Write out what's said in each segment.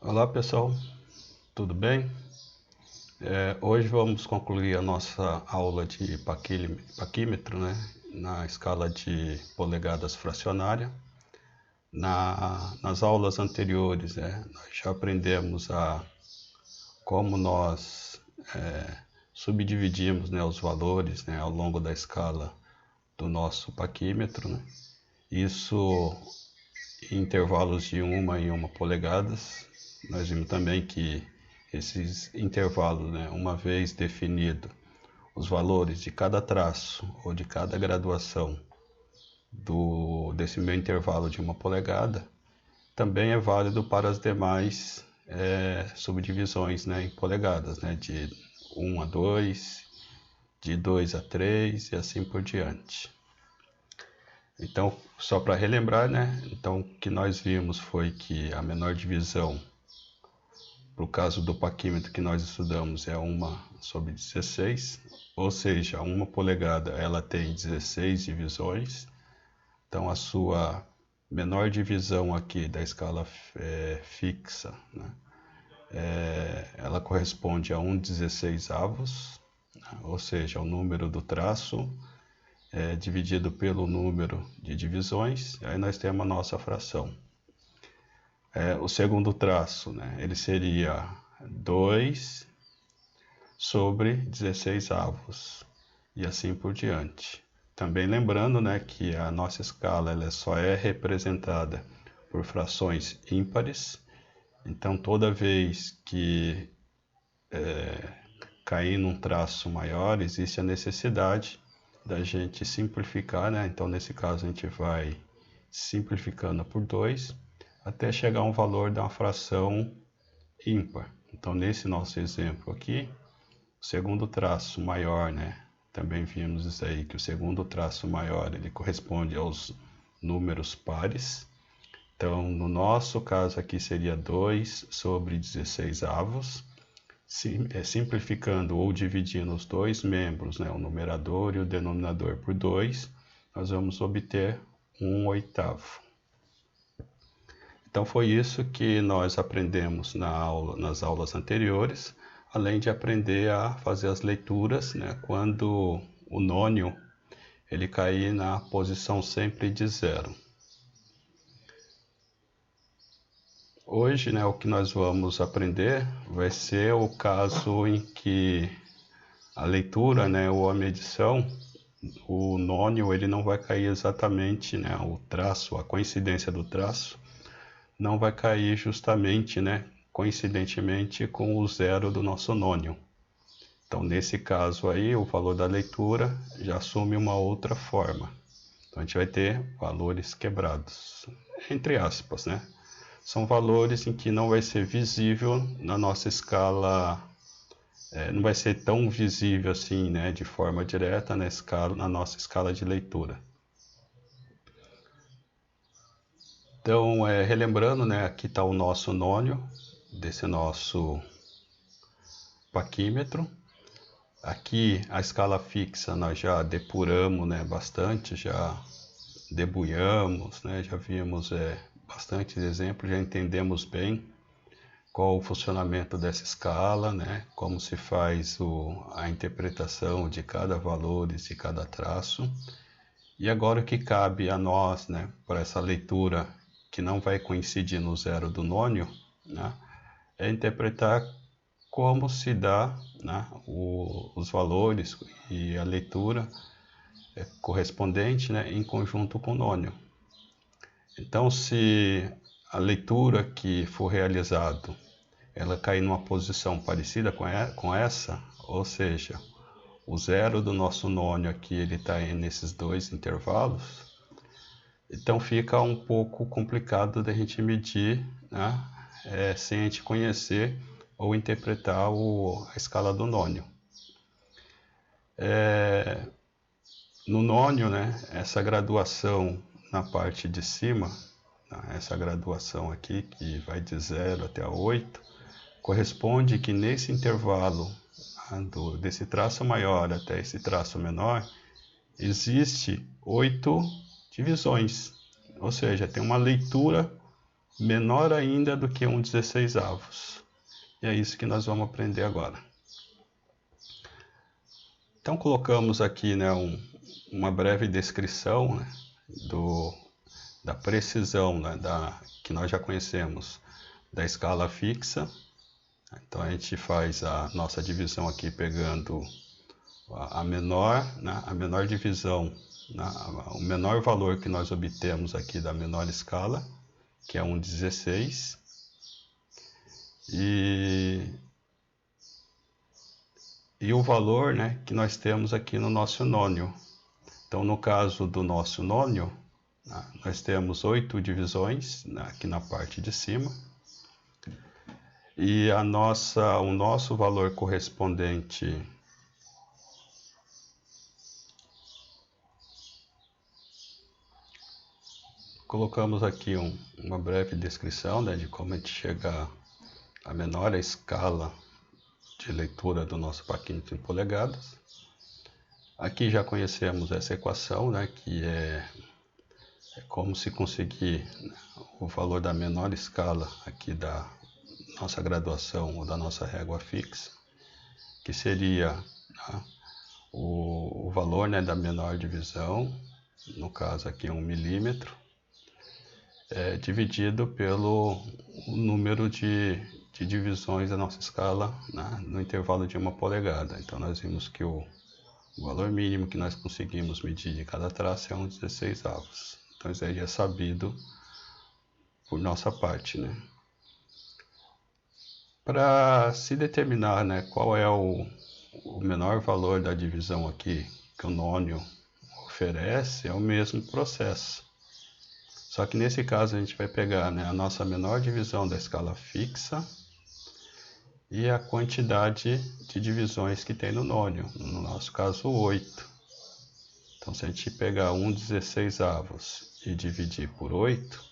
Olá pessoal, tudo bem? Hoje vamos concluir a nossa aula de paquímetro, né, na escala de polegadas fracionária. Nas aulas anteriores, nós já aprendemos como nós subdividimos, né, os valores, né, ao longo da escala do nosso paquímetro, né? Isso em intervalos de 1 polegadas. Nós vimos também que esses intervalos, né, uma vez definido os valores de cada traço ou de cada graduação desse meu intervalo de 1 polegada, também é válido para as demais subdivisões, né, em polegadas, né, de 1 a 2, de 2 a 3 e assim por diante. Então, só para relembrar, né? Então, o que nós vimos foi que a menor divisão, para o caso do paquímetro que nós estudamos, é 1/16, ou seja, 1 polegada ela tem 16 divisões. Então, a sua menor divisão aqui da escala fixa, né? Ela corresponde a 1/16avos, né? Ou seja, o número do traço dividido pelo número de divisões, aí nós temos a nossa fração. O segundo traço, né, ele seria 2/16avos e assim por diante. Também lembrando, né, que a nossa escala ela só é representada por frações ímpares. Então toda vez que cair num traço maior, existe a necessidade da gente simplificar, né? Então nesse caso a gente vai simplificando por 2 até chegar a um valor de uma fração ímpar. Então nesse nosso exemplo aqui, o segundo traço maior, né? Também vimos isso aí, que o segundo traço maior ele corresponde aos números pares. Então no nosso caso aqui seria 2/16avos. Simplificando ou dividindo os dois membros, né, o numerador e o denominador por 2, nós vamos obter 1/8. Então foi isso que nós aprendemos nas aulas anteriores, além de aprender a fazer as leituras, né, quando o nônio ele cair na posição sempre de 0. Hoje, né, o que nós vamos aprender vai ser o caso em que a leitura, né, ou a medição, o nônio ele não vai cair exatamente, né, o traço, a coincidência do traço, não vai cair justamente, né, coincidentemente com o 0 do nosso nônio. Então, nesse caso aí, o valor da leitura já assume uma outra forma. Então, a gente vai ter valores quebrados, entre aspas, né? São valores em que não vai ser visível na nossa escala, não vai ser tão visível assim, né, de forma direta na nossa escala de leitura. Então, relembrando, né, aqui está o nosso nônio desse nosso paquímetro. Aqui a escala fixa nós já depuramos, né, bastante, já debulhamos, né, já vimos bastante exemplos, já entendemos bem qual o funcionamento dessa escala, né, como se faz a interpretação de cada valor e de cada traço. E agora o que cabe a nós, né, para essa leitura que não vai coincidir no 0 do nônio, né, é interpretar como se dá, né, os valores e a leitura correspondente, né, em conjunto com o nônio. Então, se a leitura que for realizada ela cair numa posição parecida com essa, ou seja, o 0 do nosso nônio aqui ele está nesses dois intervalos, então fica um pouco complicado da gente medir, né, sem a gente conhecer ou interpretar a escala do nônio. No nônio, né, essa graduação na parte de cima, essa graduação aqui que vai de 0 até a 8, corresponde que nesse intervalo desse traço maior até esse traço menor, existe 8 divisões, ou seja, tem uma leitura menor ainda do que 1/16avos. E é isso que nós vamos aprender agora. Então colocamos aqui, né, uma breve descrição, né, da precisão, né, que nós já conhecemos da escala fixa. Então a gente faz a nossa divisão aqui pegando a menor, né, a menor divisão, né, o menor valor que nós obtemos aqui da menor escala, que é 1/16, e o valor, né, que nós temos aqui no nosso nônio. Então no caso do nosso nônio, né, nós temos 8 divisões, né, aqui na parte de cima, e o nosso valor correspondente colocamos aqui uma breve descrição, né, de como a gente chega à menor escala de leitura do nosso paquímetro em polegadas. Aqui já conhecemos essa equação, né, que é como se conseguir, né, o valor da menor escala aqui da nossa graduação ou da nossa régua fixa, que seria, né, o valor, né, da menor divisão, no caso aqui 1 milímetro, dividido pelo número de divisões da nossa escala, né, no intervalo de 1 polegada. Então nós vimos que o valor mínimo que nós conseguimos medir de cada traço é 1/16avos. Então isso aí é sabido por nossa parte, né? Para se determinar, né, qual é o menor valor da divisão aqui que o nônio oferece, é o mesmo processo. Só que nesse caso a gente vai pegar, né, a nossa menor divisão da escala fixa e a quantidade de divisões que tem no nônio, no nosso caso 8. Então se a gente pegar 1/16avos e dividir por 8,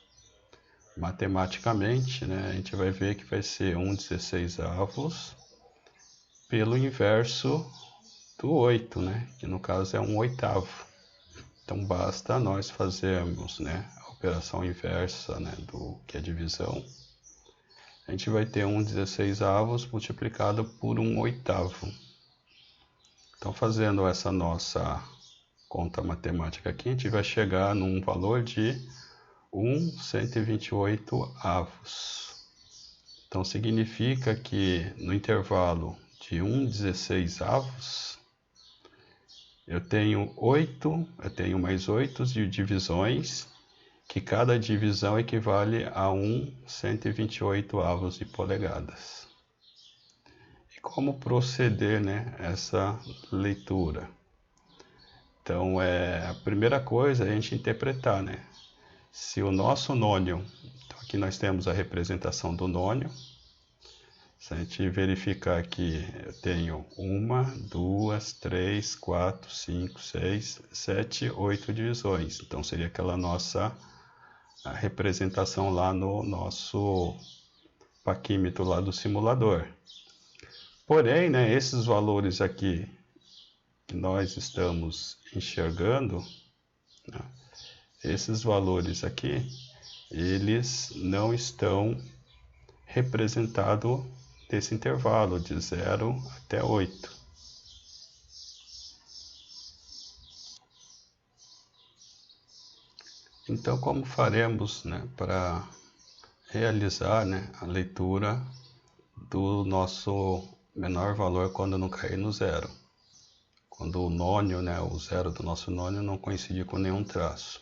matematicamente, né, a gente vai ver que vai ser 1/16avos pelo inverso do 8, né, que no caso é 1/8. Então basta nós fazermos, né, a operação inversa, né, do que é divisão. A gente vai ter 1/16avos multiplicado por 1/8. Então fazendo essa nossa conta matemática aqui, a gente vai chegar num valor de 1/128avos. Então significa que no intervalo de 1/16avos, eu tenho mais 8 de divisões, que cada divisão equivale a 1/128avos de polegadas. E como proceder, né, essa leitura? Então a primeira coisa é a gente interpretar, né? Se o nosso nônio, então aqui nós temos a representação do nônio. Se a gente verificar aqui, eu tenho 1, 2, 3, 4, 5, 6, 7, 8 divisões. Então seria aquela nossa representação lá no nosso paquímetro lá do simulador. Porém, né, esses valores aqui que nós estamos enxergando, né, esses valores aqui, eles não estão representados nesse intervalo de 0 até 8. Então, como faremos, né, para realizar, né, a leitura do nosso menor valor quando não cair no zero? Quando o nônio, né, o zero do nosso nônio não coincidir com nenhum traço.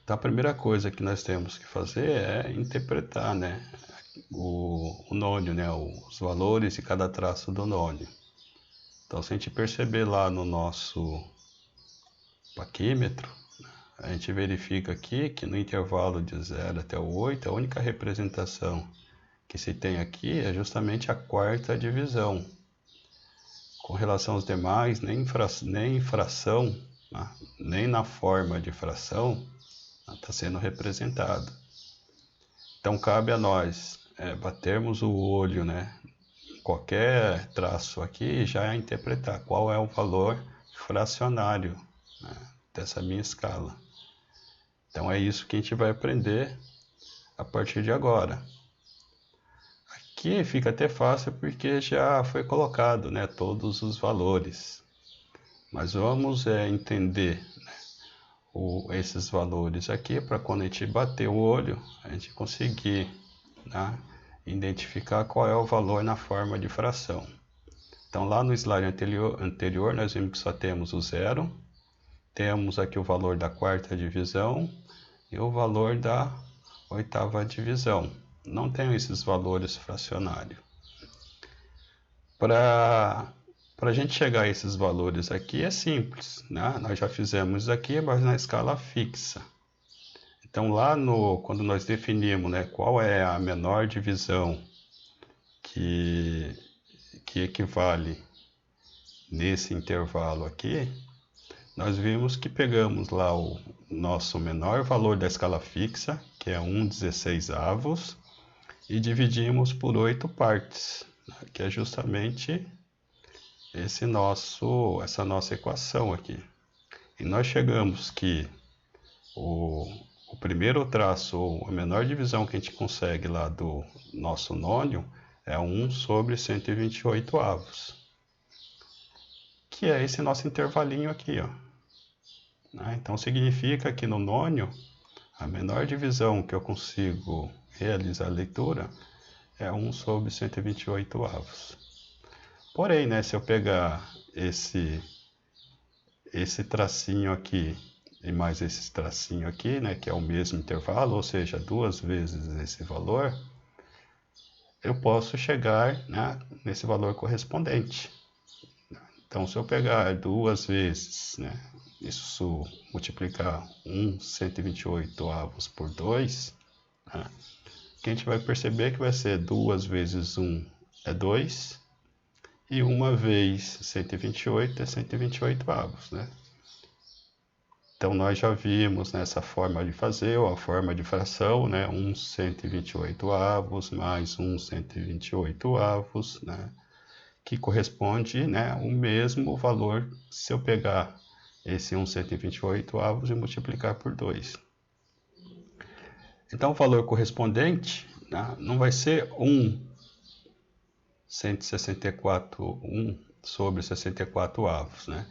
Então a primeira coisa que nós temos que fazer é interpretar, né, o nônio, né, os valores de cada traço do nônio. Então se a gente perceber lá no nosso paquímetro, a gente verifica aqui que no intervalo de 0 até o 8, a única representação que se tem aqui é justamente a quarta divisão. Com relação aos demais, nem em fração, né, nem na forma de fração, está sendo representado. Então cabe a nós batermos o olho, né, em qualquer traço aqui e já interpretar qual é o valor fracionário, né, dessa minha escala. Então é isso que a gente vai aprender a partir de agora. Aqui fica até fácil porque já foi colocado, né, todos os valores. Mas vamos entender, né, esses valores aqui para quando a gente bater o olho, a gente conseguir, né, identificar qual é o valor na forma de fração. Então lá no slide anterior nós vimos que só temos o zero, temos aqui o valor da quarta divisão e o valor da oitava divisão. Não tem esses valores fracionários. Para a gente chegar a esses valores aqui é simples, né? Nós já fizemos aqui, mas na escala fixa. Então lá quando nós definimos, né, qual é a menor divisão que equivale nesse intervalo aqui, nós vimos que pegamos lá o nosso menor valor da escala fixa, que é 1/16, e dividimos por 8 partes, né, que é justamente essa nossa equação aqui. E nós chegamos que o primeiro traço, ou a menor divisão que a gente consegue lá do nosso nônio, é 1/128, que é esse nosso intervalinho aqui, ó. Então significa que no nônio, a menor divisão que eu consigo realizar a leitura é 1/128. Porém, né, se eu pegar esse tracinho aqui e mais esse tracinho aqui, né, que é o mesmo intervalo, ou seja, 2 vezes esse valor, eu posso chegar, né, nesse valor correspondente. Então, se eu pegar 2 vezes, né, isso multiplicar 1/128 por 2, né, que a gente vai perceber que vai ser 2 vezes 1 é 2, e 1 vez 128 é 128, né? Então nós já vimos nessa forma de fazer, ou a forma de fração, né? 1/128 mais 1/128, né? Que corresponde, né, o mesmo valor se eu pegar esse 1/128 e multiplicar por 2. Então o valor correspondente, né, não vai ser 1 sobre 64 avos, né?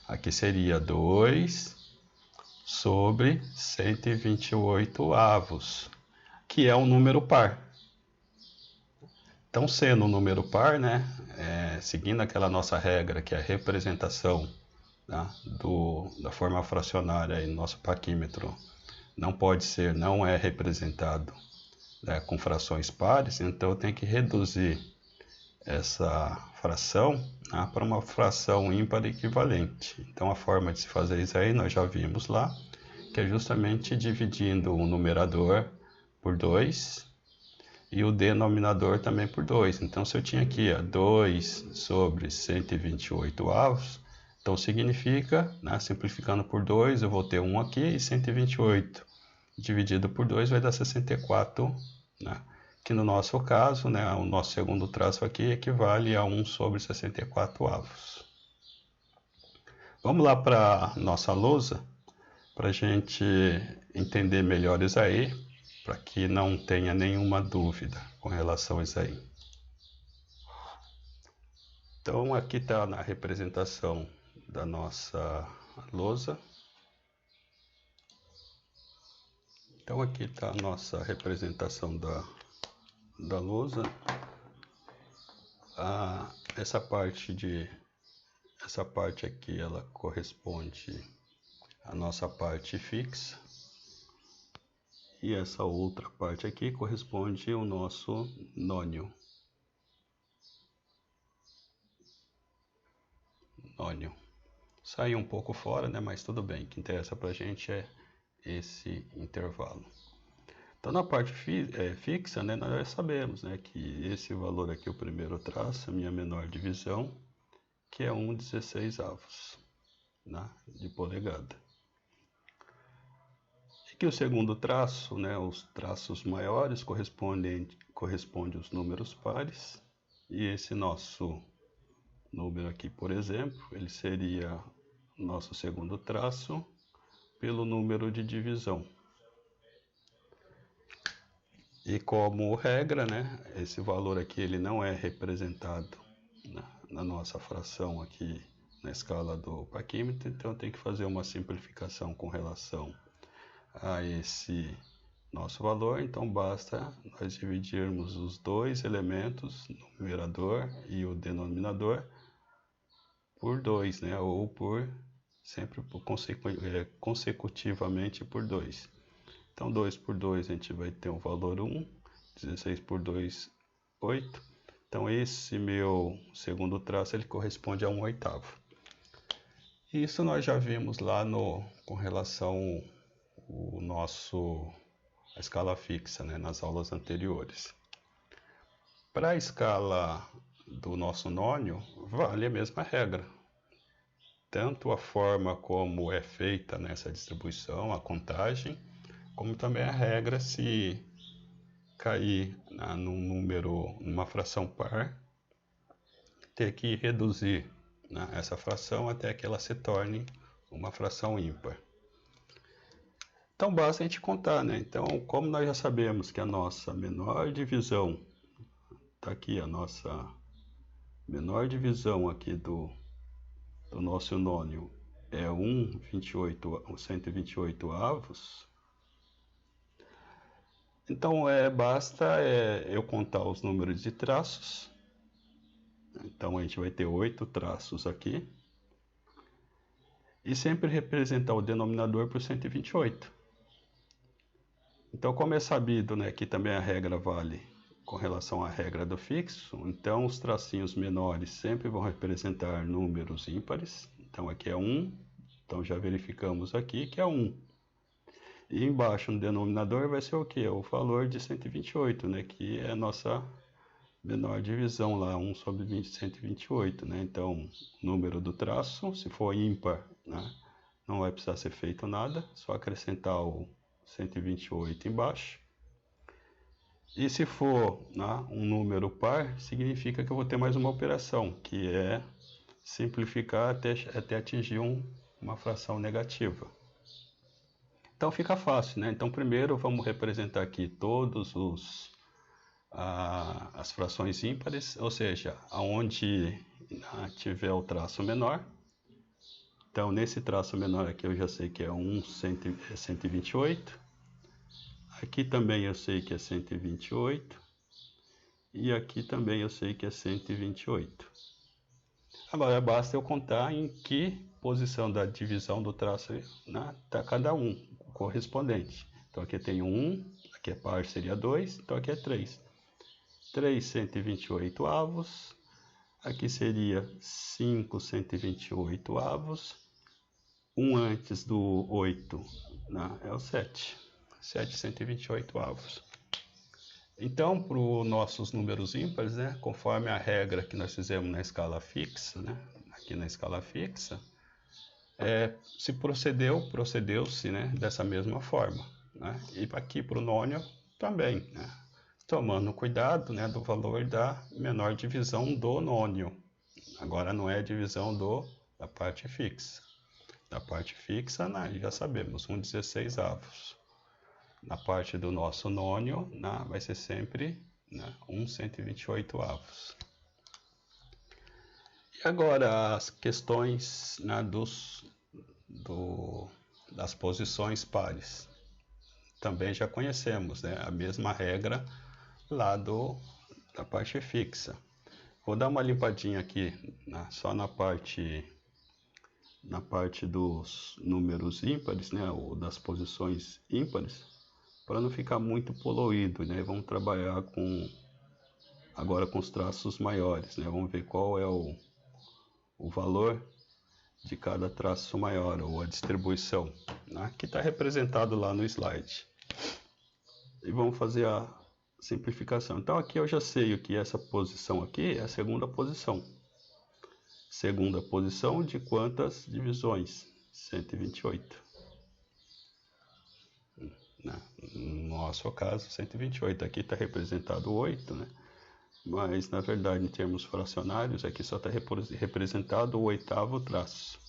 Aqui seria 2 sobre 128 avos, que é um número par. Então, sendo um número par, né, seguindo aquela nossa regra que é a representação, né, da forma fracionária no nosso paquímetro não é representado, né, com frações pares, então eu tenho que reduzir essa fração, né, para uma fração ímpar equivalente. Então a forma de se fazer isso aí nós já vimos lá, que é justamente dividindo o numerador por 2 e o denominador também por 2. Então se eu tinha aqui 2 sobre 128 avos, então significa, né, simplificando por 2, eu vou ter 1 aqui e 128 dividido por 2 vai dar 64, né? Que no nosso caso, né, o nosso segundo traço aqui equivale a 1 sobre 64 avos. Vamos lá para a nossa lousa, para a gente entender melhor isso aí, para que não tenha nenhuma dúvida com relação a isso aí. Então aqui está na representação da nossa lousa. Então aqui está a nossa representação da lousa. Essa parte aqui ela corresponde à nossa parte fixa e essa outra parte aqui corresponde ao nosso nônio. Saiu um pouco fora, né, mas tudo bem, o que interessa para a gente é esse intervalo. Então na parte fixa, né, nós já sabemos, né, que esse valor aqui, o primeiro traço, a minha menor divisão, que é 1/16, né, de polegada. E que o segundo traço, né, os traços maiores correspondem aos números pares, e esse nosso número aqui, por exemplo, ele seria nosso segundo traço pelo número de divisão. E como regra, né, esse valor aqui ele não é representado na nossa fração aqui na escala do paquímetro, então tem que fazer uma simplificação com relação a esse nosso valor. Então basta nós dividirmos os dois elementos, o numerador e o denominador, por 2, né, ou sempre consecutivamente por 2. Então 2 por 2 a gente vai ter um valor 1, 16 por 2, 8. Então esse meu segundo traço ele corresponde a 1/8. Isso nós já vimos lá com relação a escala fixa, né, nas aulas anteriores. Para a escala do nosso nônio, vale a mesma regra. Tanto a forma como é feita nessa distribuição, a contagem, como também a regra se cair num número, numa fração par, ter que reduzir essa fração até que ela se torne uma fração ímpar. Então basta a gente contar, né? Então, como nós já sabemos que a nossa menor divisão, está aqui a nossa menor divisão aqui do nosso nônio é 1/128 avos. Então basta eu contar os números de traços. Então a gente vai ter 8 traços aqui. E sempre representar o denominador por 128. Então, como é sabido, né, que também a regra vale com relação à regra do fixo, então os tracinhos menores sempre vão representar números ímpares. Então aqui é 1, então já verificamos aqui que é 1. E embaixo no denominador vai ser o que? O valor de 128, né, que é a nossa menor divisão lá, 1 sobre 128. Né? Então, o número do traço, se for ímpar, né, não vai precisar ser feito nada, só acrescentar o 128 embaixo. E se for um número par, significa que eu vou ter mais uma operação, que é simplificar até atingir uma fração negativa. Então fica fácil, né? Então primeiro vamos representar aqui todos as frações ímpares, ou seja, aonde tiver o traço menor. Então nesse traço menor aqui eu já sei que é 128. Aqui também eu sei que é 128. E aqui também eu sei que é 128. Agora basta eu contar em que posição da divisão do traço está cada um, o correspondente. Então aqui tem 1, aqui é par, seria 2, então aqui é 3. 3 128 avos, aqui seria 5 128 avos, 1 antes do 8 é o 7, 7 128 avos. Então, para os nossos números ímpares, né, conforme a regra que nós fizemos na escala fixa, né, aqui na escala fixa, se procedeu-se, né, dessa mesma forma. Né, e aqui para o nônio também, né, tomando cuidado, né, do valor da menor divisão do nônio. Agora não é a divisão da parte fixa. Da parte fixa, né, já sabemos, 1/16 avos. Na parte do nosso nônio, vai ser sempre 1/128 avos. E agora as questões das posições pares. Também já conhecemos, né, a mesma regra lá da parte fixa. Vou dar uma limpadinha aqui, só na parte dos números ímpares, né, ou das posições ímpares, para não ficar muito poluído, né? Vamos trabalhar agora com os traços maiores, né? Vamos ver qual é o valor de cada traço maior, ou a distribuição, né? Que está representado lá no slide. E vamos fazer a simplificação. Então aqui eu já sei o que essa posição aqui é a segunda posição. Segunda posição de quantas divisões? 128. No nosso caso, 128. Aqui está representado 8, né? Mas na verdade, em termos fracionários, aqui só está representado o oitavo traço.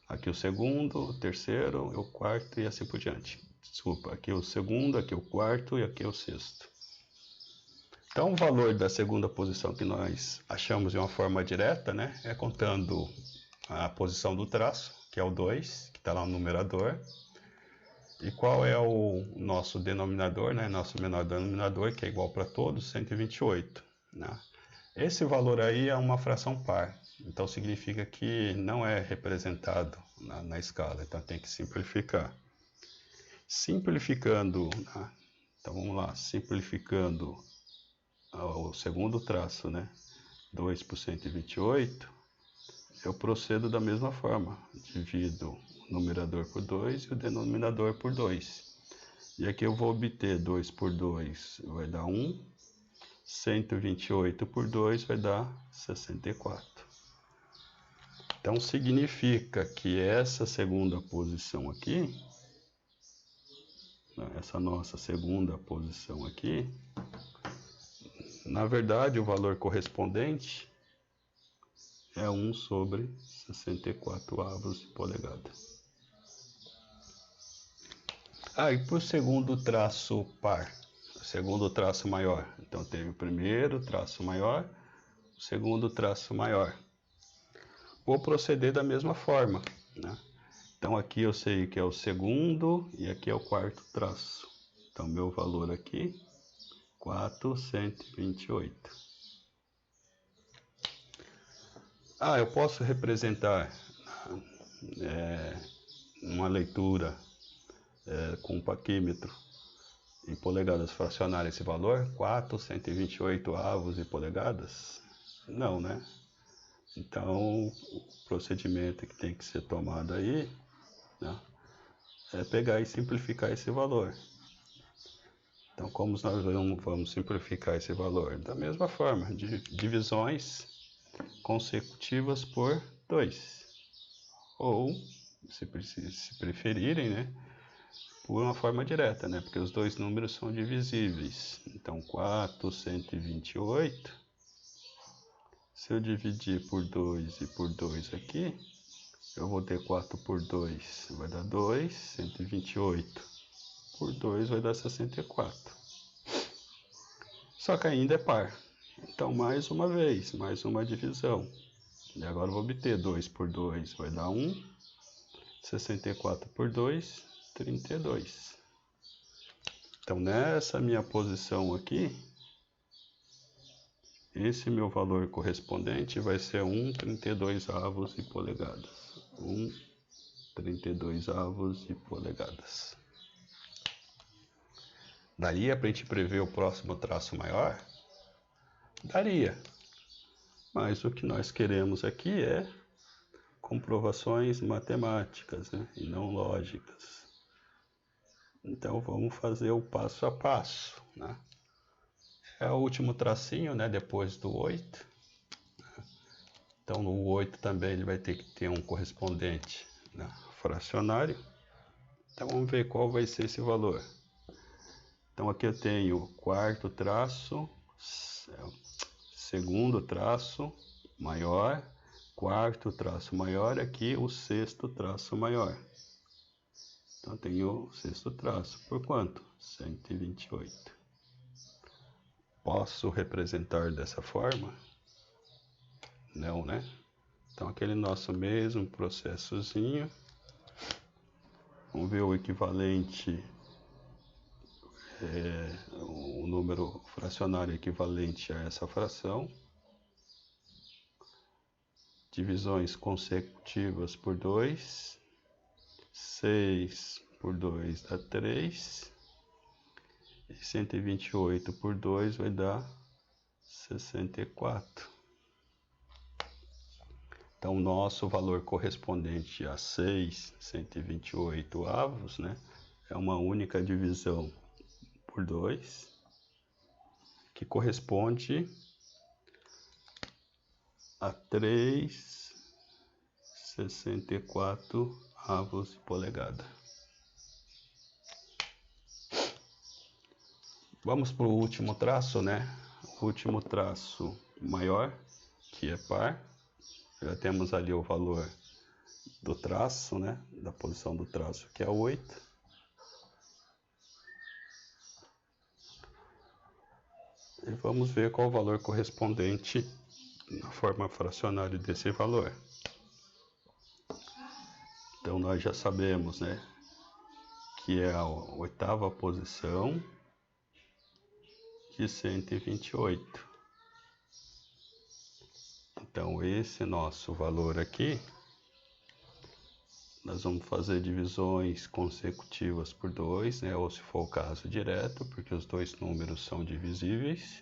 Aqui o segundo, o terceiro, o quarto e assim por diante. Desculpa, aqui o segundo, aqui o quarto e aqui o sexto. Então, o valor da segunda posição que nós achamos de uma forma direta, né, é contando a posição do traço, que é o 2, que está lá no numerador. E qual é o nosso denominador, né, nosso menor denominador, que é igual para todos, 128. Né? Esse valor aí é uma fração par, então significa que não é representado na escala, então tem que simplificar. Simplificando, né? Então vamos lá, simplificando o segundo traço, né? 2 por 128, eu procedo da mesma forma, divido o numerador por 2 e o denominador por 2. E aqui eu vou obter 2 por 2 vai dar 1, 128 por 2 vai dar 64. Então significa que essa segunda posição aqui, essa nossa segunda posição aqui, na verdade o valor correspondente é 1 sobre 64 avos de polegada. E para o segundo traço par, o segundo traço maior, então teve o primeiro traço maior, o segundo traço maior. Vou proceder da mesma forma, né? Então aqui eu sei que é o segundo e aqui é o quarto traço. Então meu valor aqui, 428. Eu posso representar uma leitura com um paquímetro em polegadas fracionárias esse valor, 428 avos e polegadas? Não, né? Então, o procedimento que tem que ser tomado aí, né, é pegar e simplificar esse valor. Então, como nós vamos simplificar esse valor? Da mesma forma, divisões consecutivas por 2. Ou, se preferirem, né, por uma forma direta, né, porque os dois números são divisíveis. Então, 428, se eu dividir por 2 e por 2 aqui, eu vou ter 4 por 2, vai dar 2, 128 por 2 vai dar 64. Só que ainda é par. Então, mais uma vez, mais uma divisão. E agora eu vou obter 2 por 2 vai dar 1, 64 por 2, 32. Então, nessa minha posição aqui, esse meu valor correspondente vai ser 1,32 avos de polegadas. 1,32 avos de polegadas. Daria para a gente prever o próximo traço maior? Daria. Mas o que nós queremos aqui é comprovações matemáticas, né, e não lógicas. Então vamos fazer o passo a passo, né? É o último tracinho, né, depois do 8. Então no 8 também ele vai ter que ter um correspondente, né, fracionário. Então vamos ver qual vai ser esse valor. Então aqui eu tenho o quarto traço, segundo traço maior, quarto traço maior, aqui o sexto traço maior. Então eu tenho o sexto traço. Por quanto? 128. Posso representar dessa forma? Não, né? Então aquele nosso mesmo processozinho. Vamos ver o equivalente, o número fracionário equivalente a essa fração. Divisões consecutivas por 2. 6 por 2 dá 3. E 128 por 2 vai dar 64. Então, o nosso valor correspondente a 6, 128 avos, né, é uma única divisão por 2, que corresponde a 3,64 avos de polegada. Vamos para o último traço, né? O último traço maior, que é par. Já temos ali o valor do traço, né? Da posição do traço, que é 8. E vamos ver qual o valor correspondente na forma fracionária desse valor. Então nós já sabemos, né, que é a oitava posição de 128. Então esse nosso valor aqui, nós vamos fazer divisões consecutivas por 2, né, ou se for o caso direto, porque os dois números são divisíveis.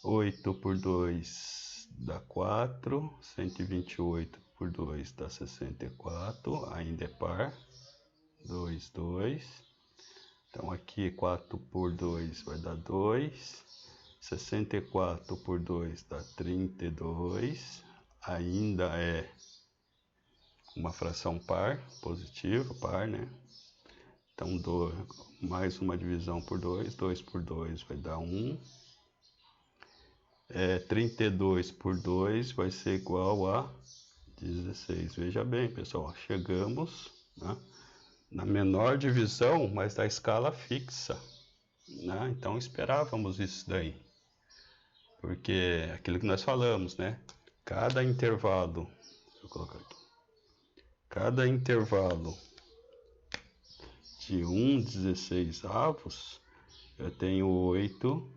8 por 2 dá 4, 128 por 2 dá 64, ainda é par, 2, 2. Então aqui 4 por 2 vai dar 2, 64 por 2 dá 32, ainda é uma fração par, positiva, par, né? Então mais uma divisão por 2, 2 por 2 vai dar 1. 32 por 2 vai ser igual a 16. Veja bem, pessoal, chegamos, né, na menor divisão, mas da escala fixa, né? Então esperávamos isso daí, porque aquilo que nós falamos, né? Cada intervalo, deixa eu colocar aqui, cada intervalo de 1/16, eu tenho 8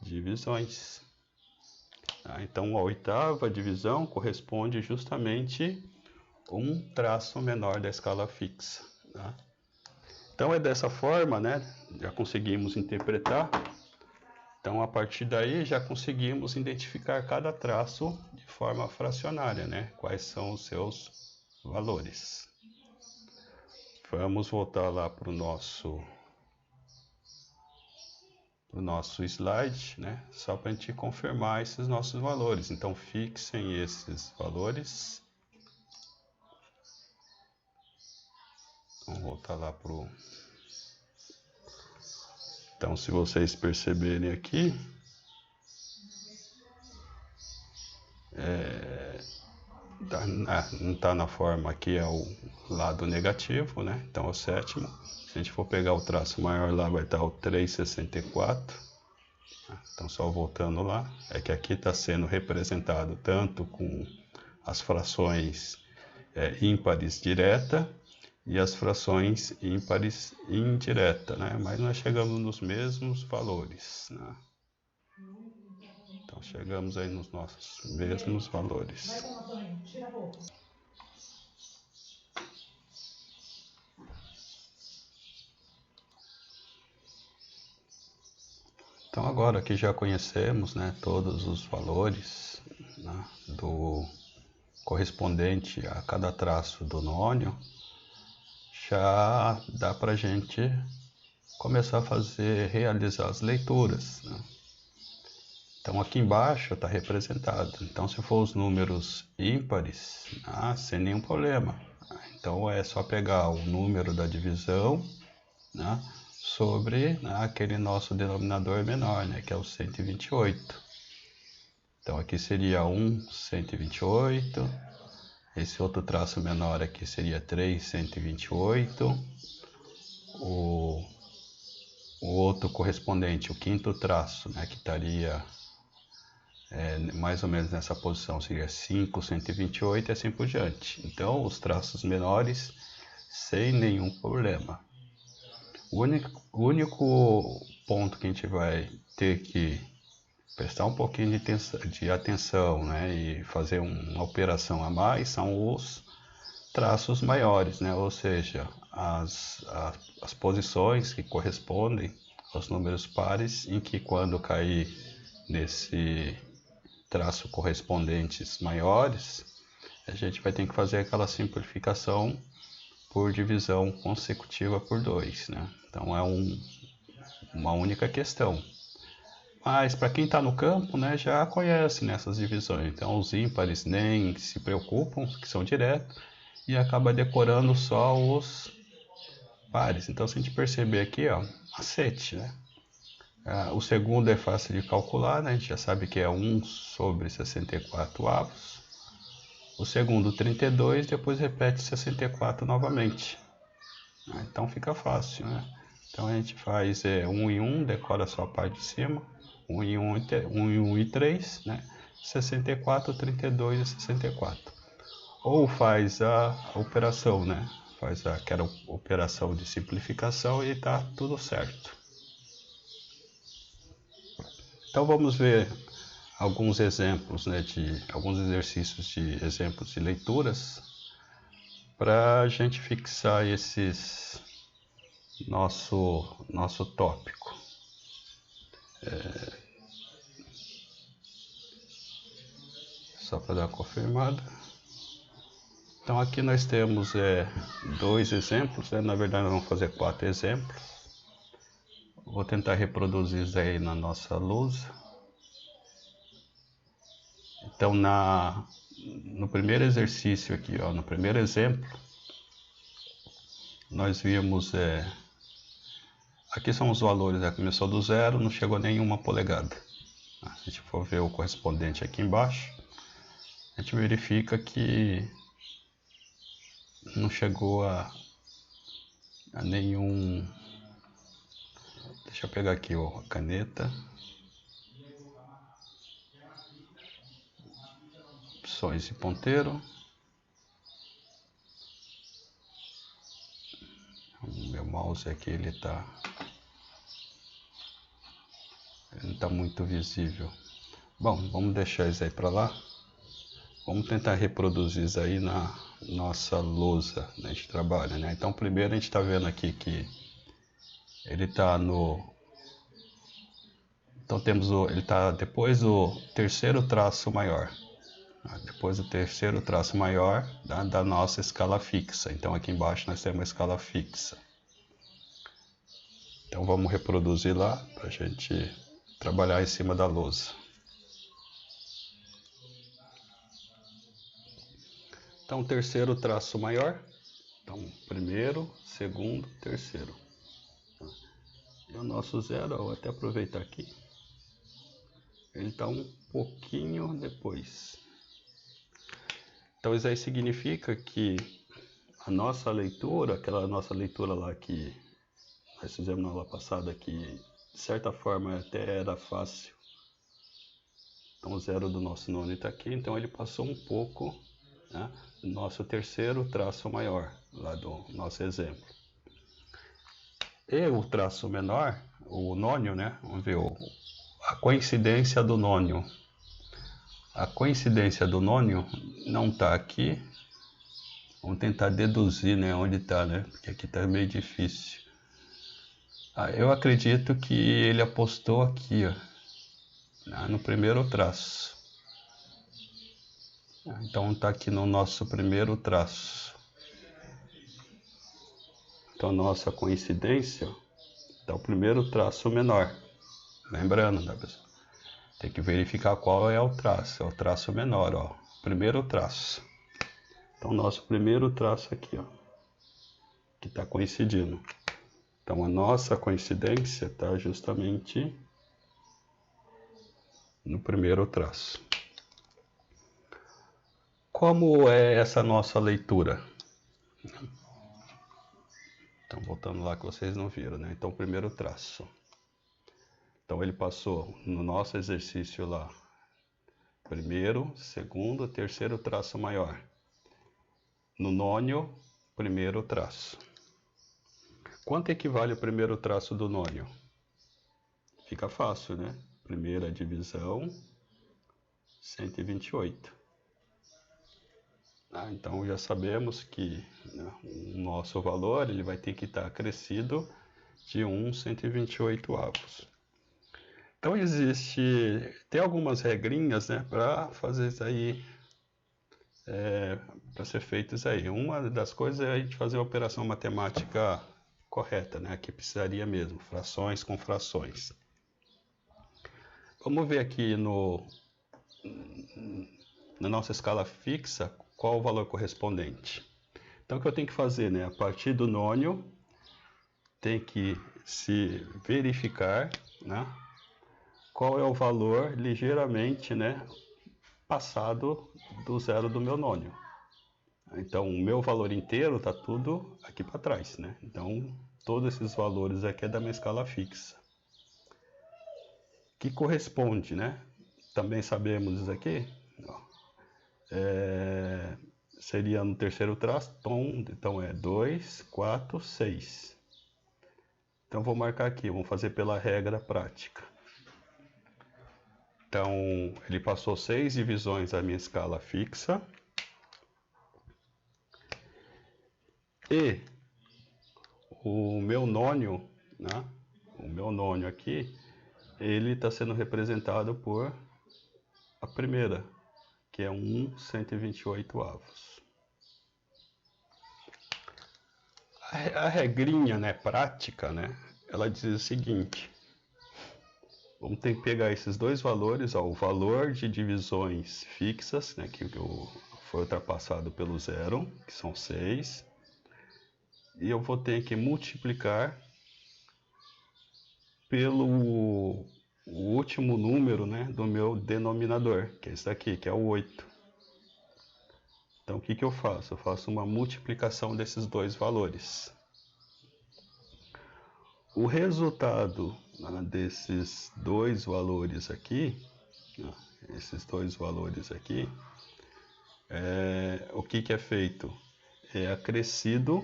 divisões. Então a oitava divisão corresponde justamente a um traço menor da escala fixa. Tá? Então é dessa forma, né? Já conseguimos interpretar. Então a partir daí já conseguimos identificar cada traço de forma fracionária, né? Quais são os seus valores. Vamos voltar lá para o nosso slide, né? Só para a gente confirmar esses nossos valores. Então fixem esses valores. Vamos voltar lá para o... Então, se vocês perceberem aqui, não está na forma aqui, é o lado negativo, né? Então é o sétimo. Se a gente for pegar o traço maior lá, vai estar o 3,64. Então, só voltando lá, é que aqui está sendo representado tanto com as frações ímpares direta e as frações ímpares indireta, né? Mas nós chegamos nos mesmos valores, né? Então chegamos aí nos nossos mesmos valores. Então agora que já conhecemos, né, todos os valores, né, do correspondente a cada traço do nônio, já dá para a gente começar a realizar as leituras, né? Então aqui embaixo está representado. Então se for os números ímpares, sem nenhum problema. Então é só pegar o número da divisão, né, sobre, né, aquele nosso denominador menor, né, que é o 128. Então aqui seria 1/128. Esse outro traço menor aqui seria 3/128. O outro correspondente, o quinto traço, né, que estaria mais ou menos nessa posição, seria 5/128 e assim por diante. Então os traços menores sem nenhum problema. O único ponto que a gente vai ter que prestar um pouquinho de atenção, né, e fazer uma operação a mais são os traços maiores, né, ou seja, as posições que correspondem aos números pares, em que quando cair nesse traço correspondentes maiores, a gente vai ter que fazer aquela simplificação por divisão consecutiva por 2, né? Então é uma única questão. Mas para quem está no campo, né, já conhece nessas divisões. Então os ímpares nem se preocupam, que são diretos, e acaba decorando só os pares. Então se a gente perceber aqui, ó, macete, né? O segundo é fácil de calcular, né? A gente já sabe que é 1/64. O segundo 32, depois repete 64 novamente. Então fica fácil, né? Então a gente faz 1 em 1, decora só a parte de cima, 1 em 1 e 3, né? 64, 32 e 64. Ou faz a operação, né? Faz aquela operação de simplificação e está tudo certo. Então vamos ver alguns exemplos, né, alguns exercícios de exemplos de leituras para a gente fixar esses nosso tópico. Só para dar uma confirmada. Então aqui nós temos 2 exemplos, né? Na verdade nós vamos fazer 4 exemplos. Vou tentar reproduzir isso aí na nossa lousa. Então no primeiro exercício aqui, ó, no primeiro exemplo, nós vimos, aqui são os valores, começou do 0, não chegou nenhuma polegada. Se a gente for ver o correspondente aqui embaixo, a gente verifica que não chegou a nenhum. Deixa eu pegar aqui a caneta. Opções e ponteiro. O meu mouse aqui ele não tá muito visível. Bom, vamos deixar isso aí para lá. Vamos tentar reproduzir isso aí na nossa lousa, né, de trabalho, né? Então primeiro a gente está vendo aqui que ele está então ele está depois do terceiro traço maior. Depois do terceiro traço maior da nossa escala fixa. Então aqui embaixo nós temos uma escala fixa. Então vamos reproduzir lá para a gente trabalhar em cima da lousa. Então terceiro traço maior. Então primeiro, segundo, terceiro. E o nosso zero, vou até aproveitar aqui. Ele está um pouquinho depois. Então isso aí significa que a nossa leitura, aquela nossa leitura lá que nós fizemos na aula passada, que de certa forma até era fácil. Então o zero do nosso nono está aqui, então ele passou um pouco, né, do nosso terceiro traço maior, lá do nosso exemplo. E o traço menor, o nônio, né, vamos ver a coincidência do nônio. A coincidência do nônio não está aqui. Vamos tentar deduzir, né, onde está, né? Porque aqui está meio difícil. Eu acredito que ele apostou aqui, ó, no primeiro traço. Então está aqui no nosso primeiro traço. Então nossa coincidência está o primeiro traço menor. Lembrando, né, pessoal? Tem que verificar qual é o traço. É o traço menor, ó. Primeiro traço. Então, nosso primeiro traço aqui, ó. Que está coincidindo. Então, a nossa coincidência está justamente no primeiro traço. Como é essa nossa leitura? Então, voltando lá que vocês não viram, né? Então, primeiro traço. Então ele passou no nosso exercício lá, primeiro, segundo, terceiro traço maior. No nônio, primeiro traço. Quanto equivale o primeiro traço do nônio? Fica fácil, né? Primeira divisão, 128. Então já sabemos que, né, o nosso valor ele vai ter que estar acrescido de 1/128. Então tem algumas regrinhas, né, para fazer isso aí, para ser feito isso aí. Uma das coisas é a gente fazer a operação matemática correta, né, que precisaria mesmo, frações com frações. Vamos ver aqui na nossa escala fixa qual o valor correspondente. Então o que eu tenho que fazer, né, a partir do nônio, tem que se verificar, né, qual é o valor ligeiramente, né, passado do zero do meu nônio. Então, o meu valor inteiro está tudo aqui para trás, né? Então, todos esses valores aqui é da minha escala fixa, que corresponde, né? Também sabemos isso aqui, ó, seria no terceiro traço, então é 2, 4, 6. Então vou marcar aqui, vamos fazer pela regra prática. Então ele passou 6 divisões à minha escala fixa. E o meu nônio, né? O meu nônio aqui, ele está sendo representado por a primeira, que é 1/128. A regrinha, né, prática, né, ela diz o seguinte: vamos ter que pegar esses dois valores, ó, o valor de divisões fixas, né, que foi ultrapassado pelo zero, que são 6, e eu vou ter que multiplicar pelo o último número, né, do meu denominador, que é esse daqui, que é o 8. Então o que eu faço? Eu faço uma multiplicação desses dois valores. O resultado, né, desses dois valores aqui, o que é feito? É acrescido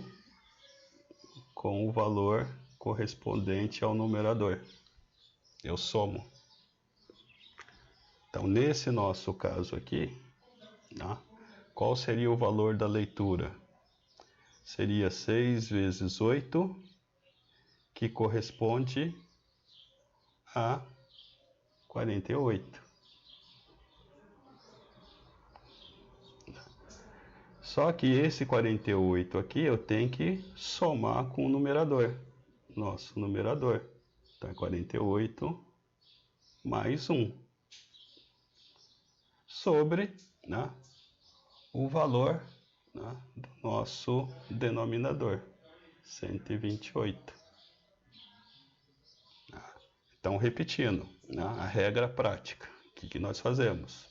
com o valor correspondente ao numerador. Eu somo. Então, nesse nosso caso aqui, né, qual seria o valor da leitura? Seria 6 vezes 8, que corresponde a 48. Só que esse 48 aqui eu tenho que somar com o numerador, nosso numerador. Então é 48 mais 1 sobre, né, o valor, né, do nosso denominador, 128. Então, repetindo, né, a regra prática, o que nós fazemos?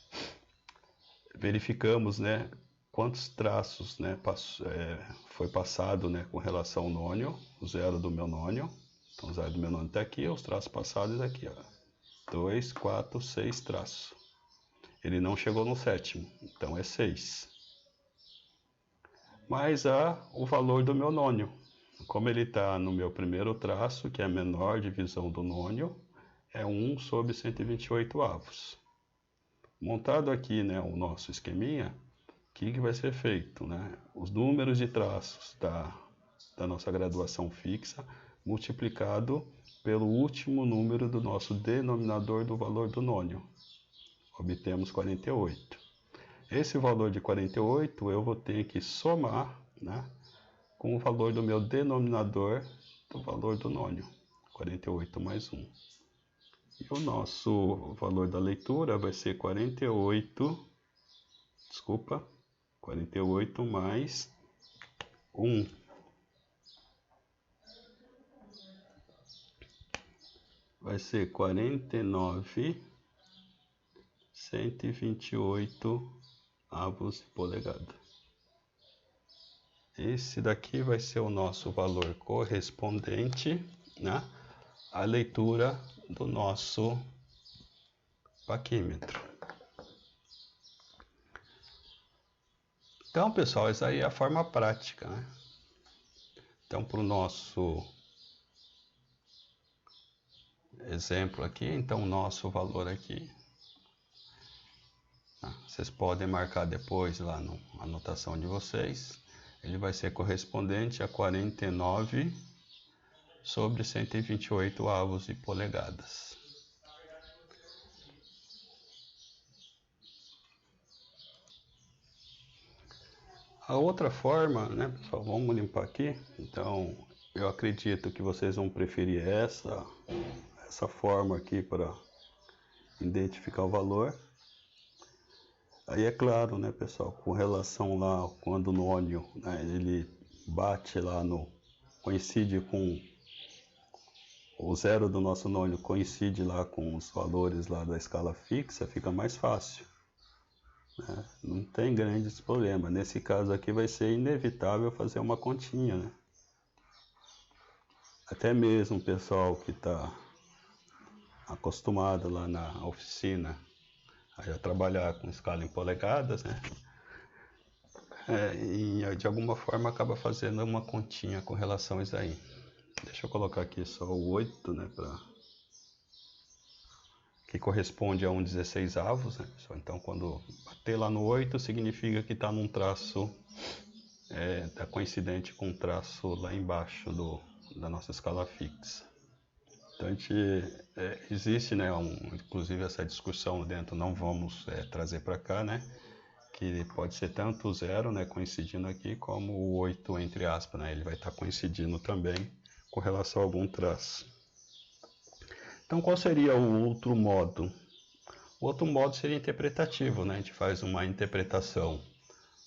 Verificamos, né, quantos traços, né, foi passado, né, com relação ao nônio, o zero do meu nônio. Então o zero do meu nônio está aqui, os traços passados aqui, ó, 2, 4, 6 traços. Ele não chegou no sétimo, então é 6. Mas o valor do meu nônio, como ele está no meu primeiro traço, que é a menor divisão do nônio, é 1 sobre 128 avos. Montado aqui, né, o nosso esqueminha, o que vai ser feito? Né? Os números de traços da nossa graduação fixa multiplicado pelo último número do nosso denominador do valor do nônio. Obtemos 48. Esse valor de 48 eu vou ter que somar, né, com o valor do meu denominador do valor do nônio. 48 mais 1. E o nosso valor da leitura vai ser 48 mais 1. Vai ser 49, 128 avos de polegada. Esse daqui vai ser o nosso valor correspondente, né, à leitura do nosso paquímetro. Então, pessoal, essa aí é a forma prática, né? Então, para o nosso exemplo aqui, então o nosso valor aqui, vocês podem marcar depois lá na anotação de vocês, ele vai ser correspondente a 49 sobre 128 avos de polegadas. A outra forma, né, pessoal, vamos limpar aqui. Então, eu acredito que vocês vão preferir essa forma aqui para identificar o valor. Aí é claro, né, pessoal, com relação lá, quando o nônio, né, ele bate lá coincide com o zero do nosso nônio, coincide lá com os valores lá da escala fixa, fica mais fácil. Não tem grandes problemas. Nesse caso aqui vai ser inevitável fazer uma continha, né? até mesmo o pessoal que está acostumado lá na oficina a já trabalhar com escala em polegadas, né? E de alguma forma acaba fazendo uma continha com relação a isso aí. Deixa eu colocar aqui só o 8, né, que corresponde a um 16avos, né, pessoal? Então quando bater lá no 8 significa que está num traço, tá coincidente com o traço lá embaixo da nossa escala fixa. Então a gente, existe, né, inclusive essa discussão dentro, não vamos trazer para cá, né, que pode ser tanto o 0, né, coincidindo aqui, como o 8 entre aspas, né, ele vai estar coincidindo também com relação a algum traço. Então qual seria o outro modo? O outro modo seria interpretativo, né, a gente faz uma interpretação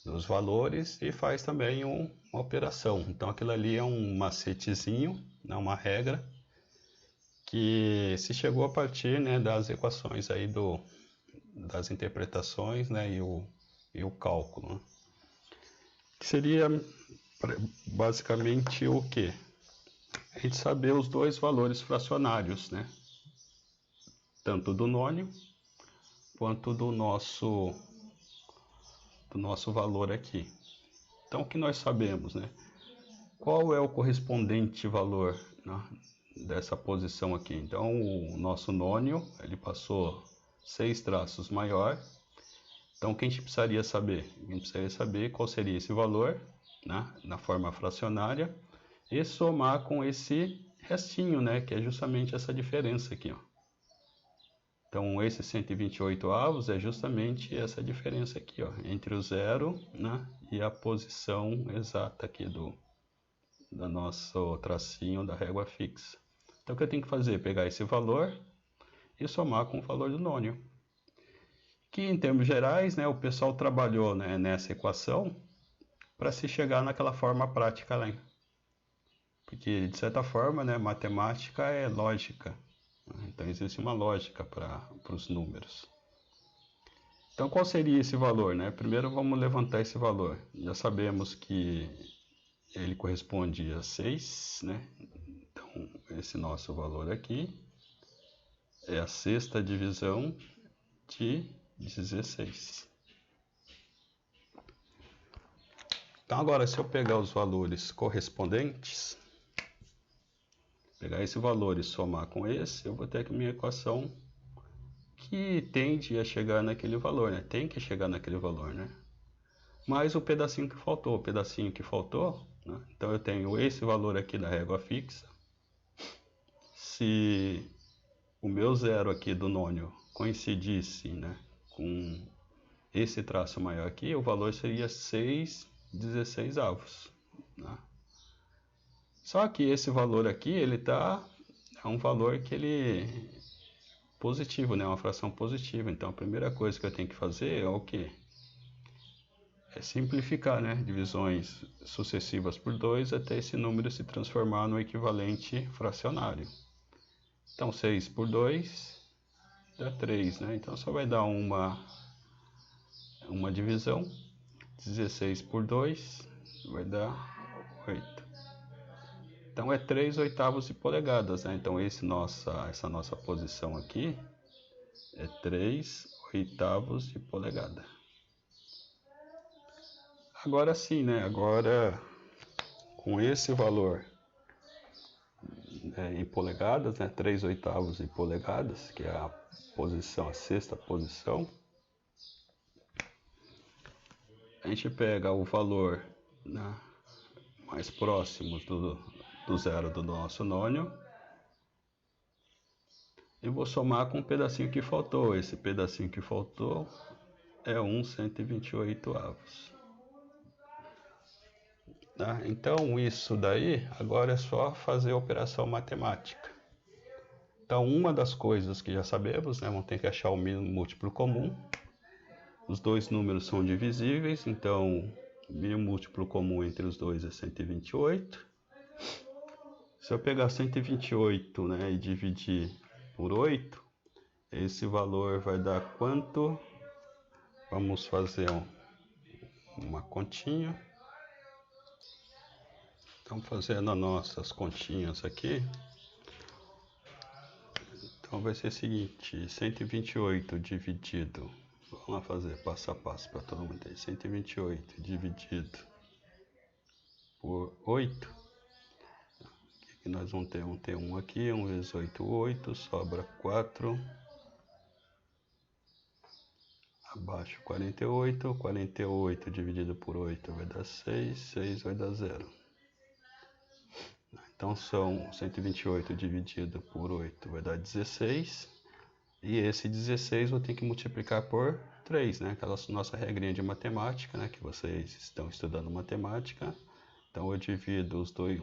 dos valores e faz também uma operação. Então aquilo ali é um macetezinho, né, uma regra, que se chegou a partir, né, das equações aí das interpretações, né, e o cálculo, né? Que seria basicamente o que? A gente saber os dois valores fracionários, né? Tanto do nônio quanto do nosso valor aqui. Então o que nós sabemos, né? Qual é o correspondente valor, né, dessa posição aqui? Então o nosso nônio, ele passou 6 traços maior. Então o que a gente precisaria saber? A gente precisaria saber qual seria esse valor, né, na forma fracionária, e somar com esse restinho, né, que é justamente essa diferença aqui, ó. Então esse 128 avos é justamente essa diferença aqui, ó, entre o 0, né, e a posição exata aqui do nosso tracinho da régua fixa. Então o que eu tenho que fazer? Pegar esse valor e somar com o valor do nônio. Que em termos gerais, né, o pessoal trabalhou, né, nessa equação para se chegar naquela forma prática lá. Porque de certa forma, né, matemática é lógica. Então existe uma lógica para os números. Então qual seria esse valor, né? Primeiro vamos levantar esse valor. Já sabemos que ele corresponde a 6, né? Então esse nosso valor aqui é a sexta divisão de 16. Então agora se eu pegar os valores correspondentes, pegar esse valor e somar com esse, eu vou ter aqui minha equação que tende a chegar naquele valor, né? Tem que chegar naquele valor, né? Mais o pedacinho que faltou, né? Então eu tenho esse valor aqui da régua fixa. Se o meu zero aqui do nônio coincidisse, né, com esse traço maior aqui, o valor seria 6/16avos, né? Só que esse valor aqui, é um valor que ele positivo, né, uma fração positiva. Então a primeira coisa que eu tenho que fazer é o quê? É simplificar, né, divisões sucessivas por 2 até esse número se transformar no equivalente fracionário. Então 6 por 2 dá 3, né? Então só vai dar uma divisão. 16 por 2 vai dar 8. Então é 3 oitavos de polegadas, né? Então essa nossa posição aqui é 3 oitavos de polegada. Agora sim, né? Agora com esse valor em polegadas, né? 3 oitavos em polegadas, que é a sexta posição. A gente pega o valor, né, mais próximo do zero do nosso nônio e vou somar com o pedacinho que faltou. Esse pedacinho que faltou é 1/128avos. Tá? Então isso daí agora é só fazer a operação matemática. Então uma das coisas que já sabemos, né, vamos ter que achar o mínimo múltiplo comum. Os dois números são divisíveis, então o mínimo múltiplo comum entre os dois é 128. Se eu pegar 128, né, e dividir por 8, esse valor vai dar quanto? Vamos fazer uma continha. Estamos fazendo as nossas continhas aqui. Então vai ser o seguinte, 128 dividido, vamos lá fazer passo a passo para todo mundo aí, 128 dividido por 8, o que nós vamos ter? Vamos ter 1 aqui, 1 vezes 8, 8, sobra 4, abaixo 48, 48 dividido por 8 vai dar 6, 6 vai dar 0. Então são 128 dividido por 8 vai dar 16. E esse 16 eu tenho que multiplicar por 3, né? Aquela nossa regrinha de matemática, né? Que vocês estão estudando matemática. Então eu divido os dois,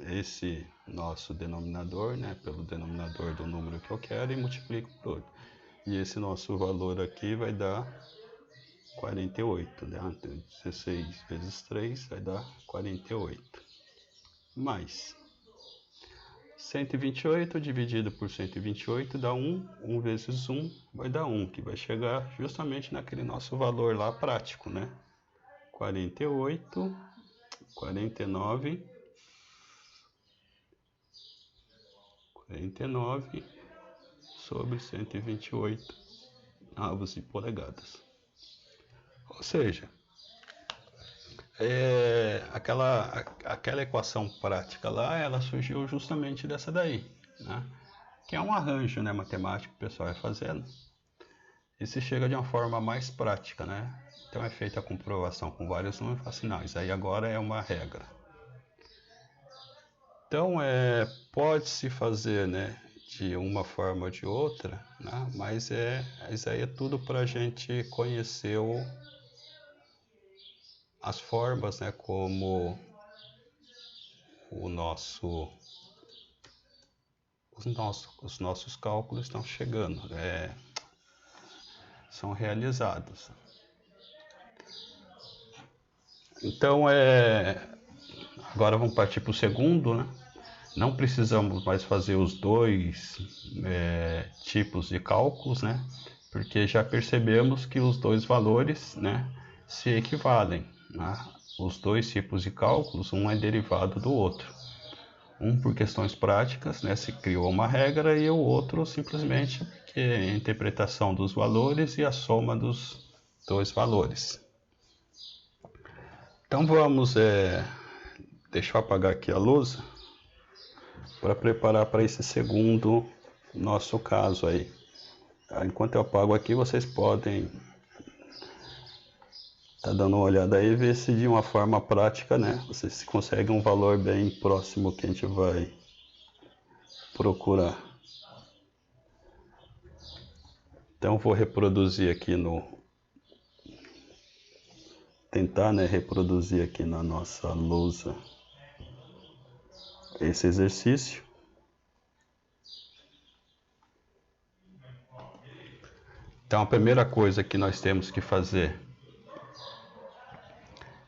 esse nosso denominador, né? Pelo denominador do número que eu quero e multiplico por 8. E esse nosso valor aqui vai dar 48, né? Então 16 vezes 3 vai dar 48. Mais 128 dividido por 128 dá 1, 1 vezes 1 vai dar 1, que vai chegar justamente naquele nosso valor lá prático, né? 48, 49, 49 sobre 128 avos e polegadas. Ou seja, aquela equação prática lá, ela surgiu justamente dessa daí, né? Que é um arranjo, né, matemático que o pessoal vai fazendo. E se chega de uma forma mais prática, né? Então é feita a comprovação com vários números fascinais. Aí agora é uma regra. Então pode-se fazer, né, de uma forma ou de outra, né? Mas isso aí é tudo para a gente conhecer as formas, né, como os nossos cálculos estão chegando, são realizados. Então agora vamos partir para o segundo, né? Não precisamos mais fazer os dois tipos de cálculos, né? Porque já percebemos que os dois valores, né, se equivalem, né? Os dois tipos de cálculos, um é derivado do outro. Um por questões práticas, né, se criou uma regra, e o outro simplesmente porque é a interpretação dos valores e a soma dos dois valores. Então vamos, deixa eu apagar aqui a luz para preparar para esse segundo nosso caso aí. Enquanto eu apago aqui, vocês podem estar dando uma olhada aí e ver se de uma forma prática, né, vocês conseguem um valor bem próximo que a gente vai procurar. Então vou reproduzir aqui tentar, né, reproduzir aqui na nossa lousa esse exercício. Então a primeira coisa que nós temos que fazer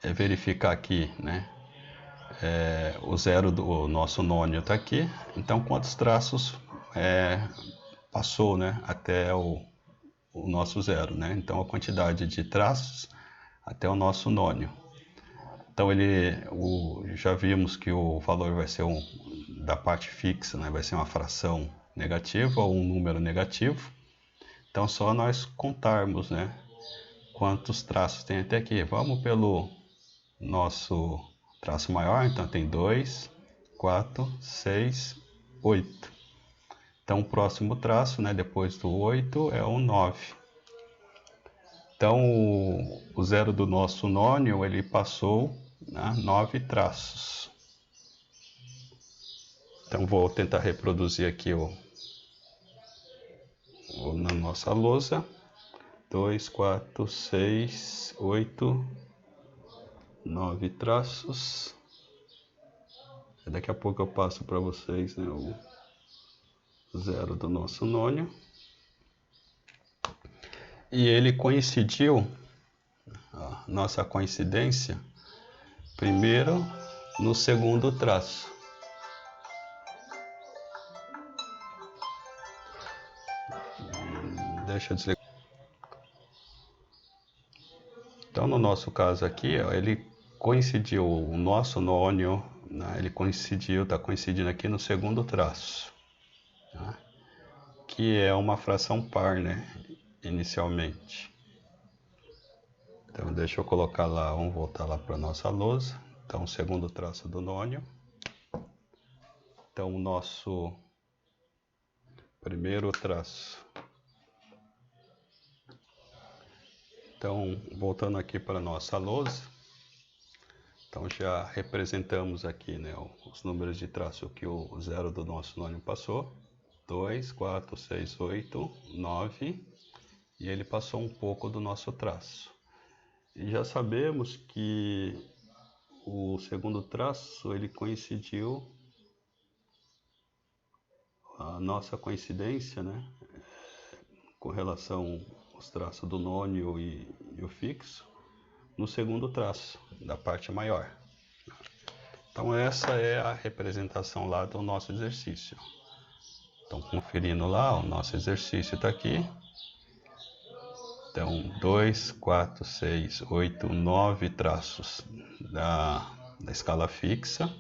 é verificar aqui, né, o zero do nosso nônio está aqui. Então quantos traços passou, né, até o nosso zero, né? Então a quantidade de traços até o nosso nônio. Então já vimos que o valor vai ser da parte fixa, né? Vai ser uma fração negativa ou um número negativo. Então só nós contarmos, né, quantos traços tem até aqui. Vamos pelo nosso traço maior. Então tem 2, 4, 6, 8. Então o próximo traço, né, depois do 8 é o 9. Então o zero do nosso nônio, ele passou, né, 9 traços. Então vou tentar reproduzir aqui na nossa lousa. 2, 4, 6, 8, 9 traços. Daqui a pouco eu passo para vocês, né, o zero do nosso nônio. E ele coincidiu, nossa coincidência, primeiro no segundo traço. Deixa eu desligar. Então no nosso caso aqui, ele coincidiu o nosso nônio, né, ele está coincidindo aqui no segundo traço, tá? Que é uma fração par, né, inicialmente. Então deixa eu colocar lá, vamos voltar lá para a nossa lousa. Então, o segundo traço do nônio. Então, o nosso primeiro traço. Então, voltando aqui para a nossa lousa. Então, já representamos aqui, né, os números de traço que o zero do nosso nônio passou. 2, 4, 6, 8, 9. E ele passou um pouco do nosso traço. E já sabemos que o segundo traço, ele coincidiu, a nossa coincidência, né, com relação aos traços do nônio e o fixo, no segundo traço, da parte maior. Então essa é a representação lá do nosso exercício. Então conferindo lá, o nosso exercício está aqui. Então 2, 4, 6, 8, 9 traços da escala fixa.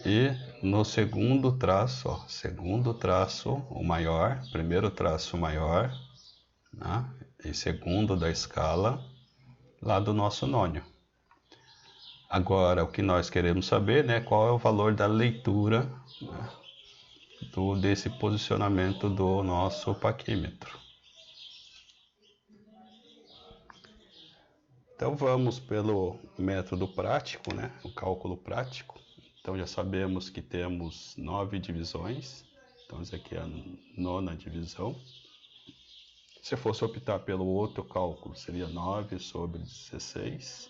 E no segundo traço, ó, segundo traço, o maior, primeiro traço maior, né, e segundo da escala, lá do nosso nônio. Agora, o que nós queremos saber, né, qual é o valor da leitura, né, desse posicionamento do nosso paquímetro. Então vamos pelo método prático, né, o cálculo prático. Então já sabemos que temos 9 divisões, então essa aqui é a 9ª divisão. Se fosse optar pelo outro cálculo, seria 9 sobre 16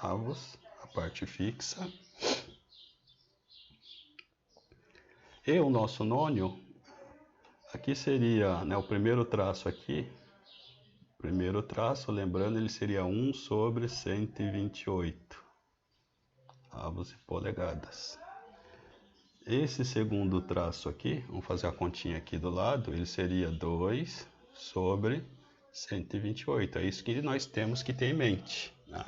avos, a parte fixa. E o nosso nônio, aqui seria, né, o primeiro traço aqui, primeiro traço, lembrando, ele seria 1 sobre 128 avos e polegadas. Esse segundo traço aqui, vamos fazer a continha aqui do lado, ele seria 2 sobre 128. É isso que nós temos que ter em mente, né,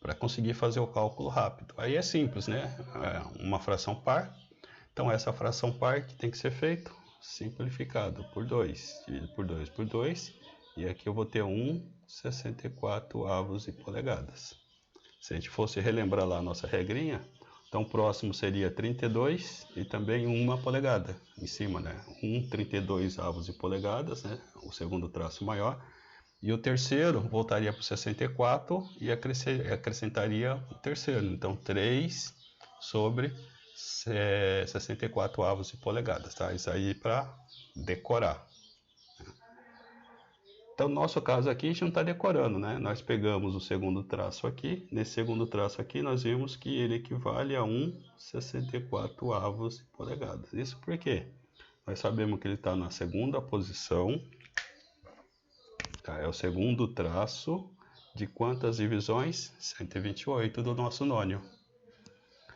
para conseguir fazer o cálculo rápido. Aí é simples, né? É uma fração par. Então essa fração par que tem que ser feito simplificado por 2, dividido por 2 por 2. E aqui eu vou ter 1,64 avos e polegadas. Se a gente fosse relembrar lá a nossa regrinha, então o próximo seria 32 e também 1 polegada em cima, né? 1,32 avos e polegadas, né? O segundo traço maior. E o terceiro voltaria para o 64 e acrescentaria o terceiro. Então 3 sobre 64 avos e polegadas, tá? Isso aí para decorar. Então, no nosso caso aqui, a gente não está decorando, né? Nós pegamos o segundo traço aqui. Nesse segundo traço aqui, nós vimos que ele equivale a 1,64 avos e polegadas. Isso por quê? Nós sabemos que ele está na segunda posição. Tá? É o segundo traço de quantas divisões? 128 do nosso nônio.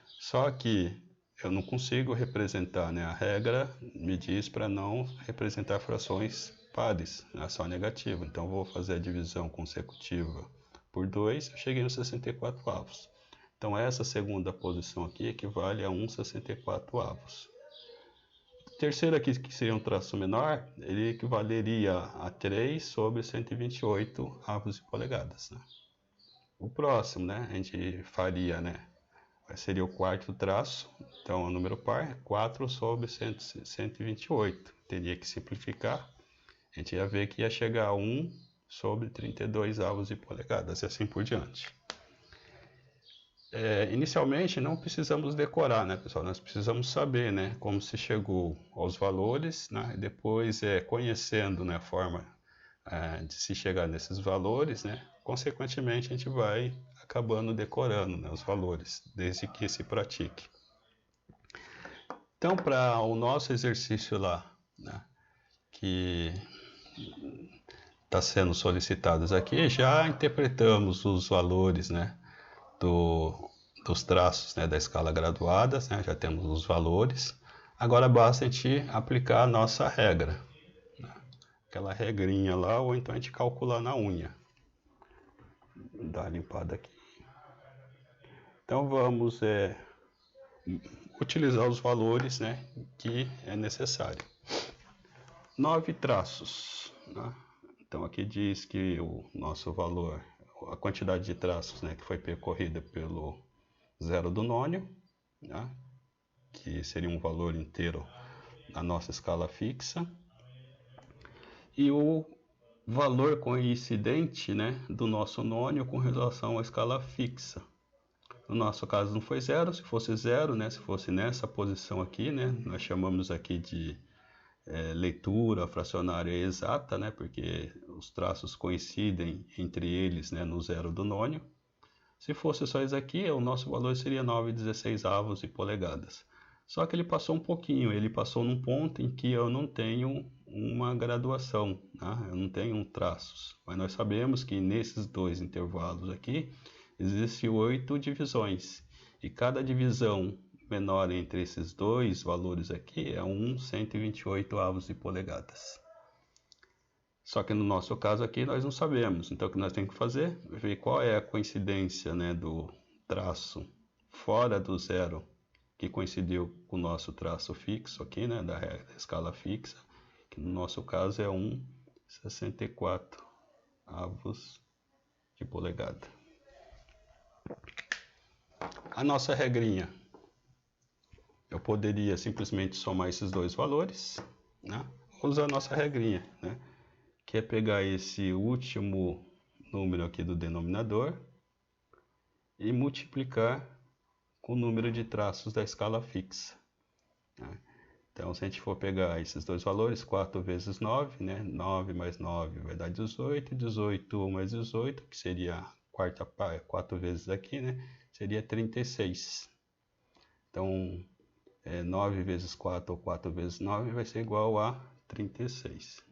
Só que eu não consigo representar, né? A regra me diz para não representar frações pares, né? Só negativo. Então, vou fazer a divisão consecutiva por 2, eu cheguei nos 64 avos. Então, essa segunda posição aqui equivale a 1,64 avos. O terceiro aqui, que seria um traço menor, ele equivaleria a 3 sobre 128 avos e polegadas, né? O próximo, né? A gente faria, né? Seria o quarto traço, então o número par, 4 sobre 128. Teria que simplificar, a gente ia ver que ia chegar a 1 sobre 32 avos e polegadas, e assim por diante. Inicialmente não precisamos decorar, né, pessoal? Nós precisamos saber, né, como se chegou aos valores, né, e depois conhecendo, né, a forma de se chegar nesses valores, né, consequentemente a gente vai acabando decorando, né, os valores, desde que se pratique. Então, para o nosso exercício lá, né, que está sendo solicitados aqui, já interpretamos os valores, né, dos traços, né, da escala graduada, né, já temos os valores. Agora basta a gente aplicar a nossa regra, né, aquela regrinha lá, ou então a gente calcular na unha. Vou dar uma limpada aqui. Então vamos utilizar os valores, né, que é necessário. 9 traços, né? Então aqui diz que o nosso valor, a quantidade de traços, né, que foi percorrida pelo zero do nônio, né, que seria um valor inteiro na nossa escala fixa, e o valor coincidente, né, do nosso nônio com relação à escala fixa. No nosso caso não foi zero, se fosse zero, né, se fosse nessa posição aqui, né, nós chamamos aqui de leitura fracionária exata, né, porque os traços coincidem entre eles, né, no zero do nônio. Se fosse só isso aqui, o nosso valor seria 9,16 avos de polegadas. Só que ele passou um pouquinho, ele passou num ponto em que eu não tenho uma graduação, né? Eu não tenho traços. Mas nós sabemos que nesses dois intervalos aqui, existem 8 divisões. E cada divisão menor entre esses dois valores aqui é 1/128 avos de polegadas. Só que no nosso caso aqui nós não sabemos. Então o que nós temos que fazer? Ver qual é a coincidência, né, do traço fora do zero que coincidiu com o nosso traço fixo aqui, né, da escala fixa, que no nosso caso é 1/64 avos de polegada. A nossa regrinha, eu poderia simplesmente somar esses dois valores, né, usar a nossa regrinha, né, que é pegar esse último número aqui do denominador e multiplicar com o número de traços da escala fixa, né? Então, se a gente for pegar esses dois valores, 4 vezes 9, né? 9 mais 9 vai dar 18, 18 mais 18, que seria a quarta parte, 4 vezes aqui, né? Seria 36. Então, 9 vezes 4 ou 4 vezes 9 vai ser igual a 36.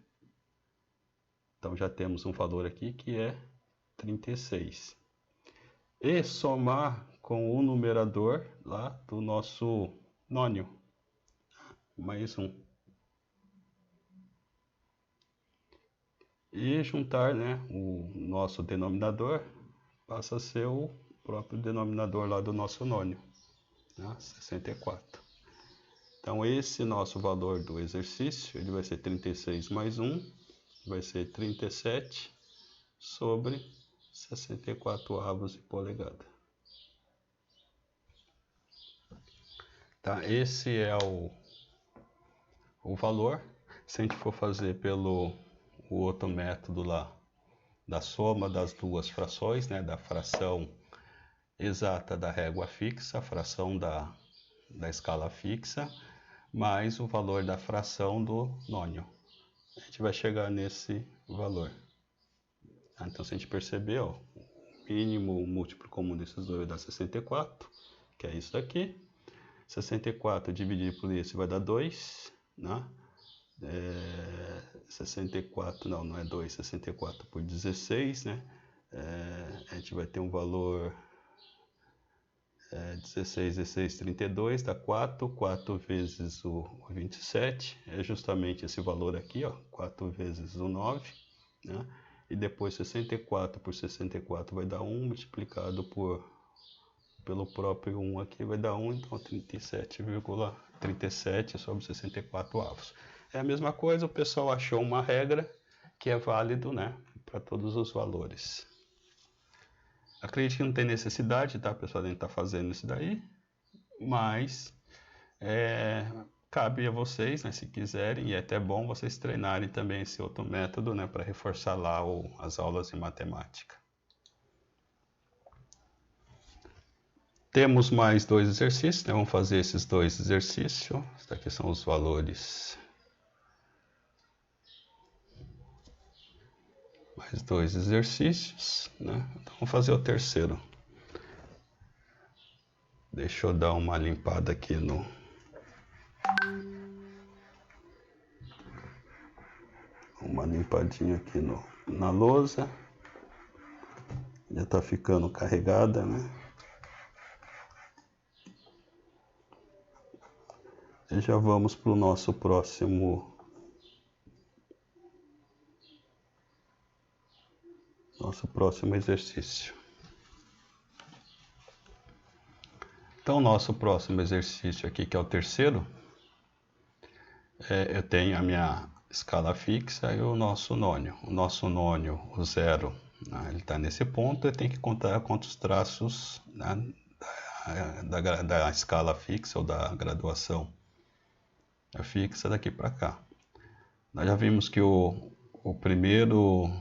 Então, já temos um valor aqui que é 36. E somar com o numerador lá do nosso nônio, mais 1. E juntar, né, o nosso denominador, passa a ser o próprio denominador lá do nosso nônio, né, 64. Então esse nosso valor do exercício, ele vai ser 36 mais 1, vai ser 37 sobre 64 avos de polegada. Tá, esse é o valor. Se a gente for fazer pelo o outro método lá, da soma das duas frações, né, da fração exata da régua fixa, a fração da escala fixa, mais o valor da fração do nônio. A gente vai chegar nesse valor. Então, se a gente perceber, ó, o mínimo múltiplo comum desses dois vai dar 64, que é isso daqui. 64 dividido por esse vai dar 2, né? 64, não é 2, 64 por 16, né? A gente vai ter um valor 16, 16, 32, dá 4, 4 vezes o 27, é justamente esse valor aqui, ó, 4 vezes o 9, né? E depois 64 por 64 vai dar 1, multiplicado pelo próprio 1 aqui vai dar 1, então 37,37 sobre 64 avos. É a mesma coisa, o pessoal achou uma regra que é válido, né, para todos os valores. Acredito que não tem necessidade, tá, pessoal, a gente tá fazendo isso daí, mas cabe a vocês, né, se quiserem, e é até bom vocês treinarem também esse outro método, né, para reforçar lá as aulas de matemática. Temos mais 2 exercícios, né? Vamos fazer esses 2 exercícios. Esses aqui são os valores. Mais 2 exercícios, né? Então, vamos fazer o terceiro. Deixa eu dar uma limpada aqui uma limpadinha aqui na lousa. Já está ficando carregada, né? E já vamos para o nosso próximo exercício. Então, nosso próximo exercício aqui, que é o terceiro, eu tenho a minha escala fixa e o nosso nônio. O nosso nônio, o zero, né, ele está nesse ponto, eu tenho que contar quantos traços, né, da escala fixa ou da graduação fixa daqui para cá. Nós já vimos que o primeiro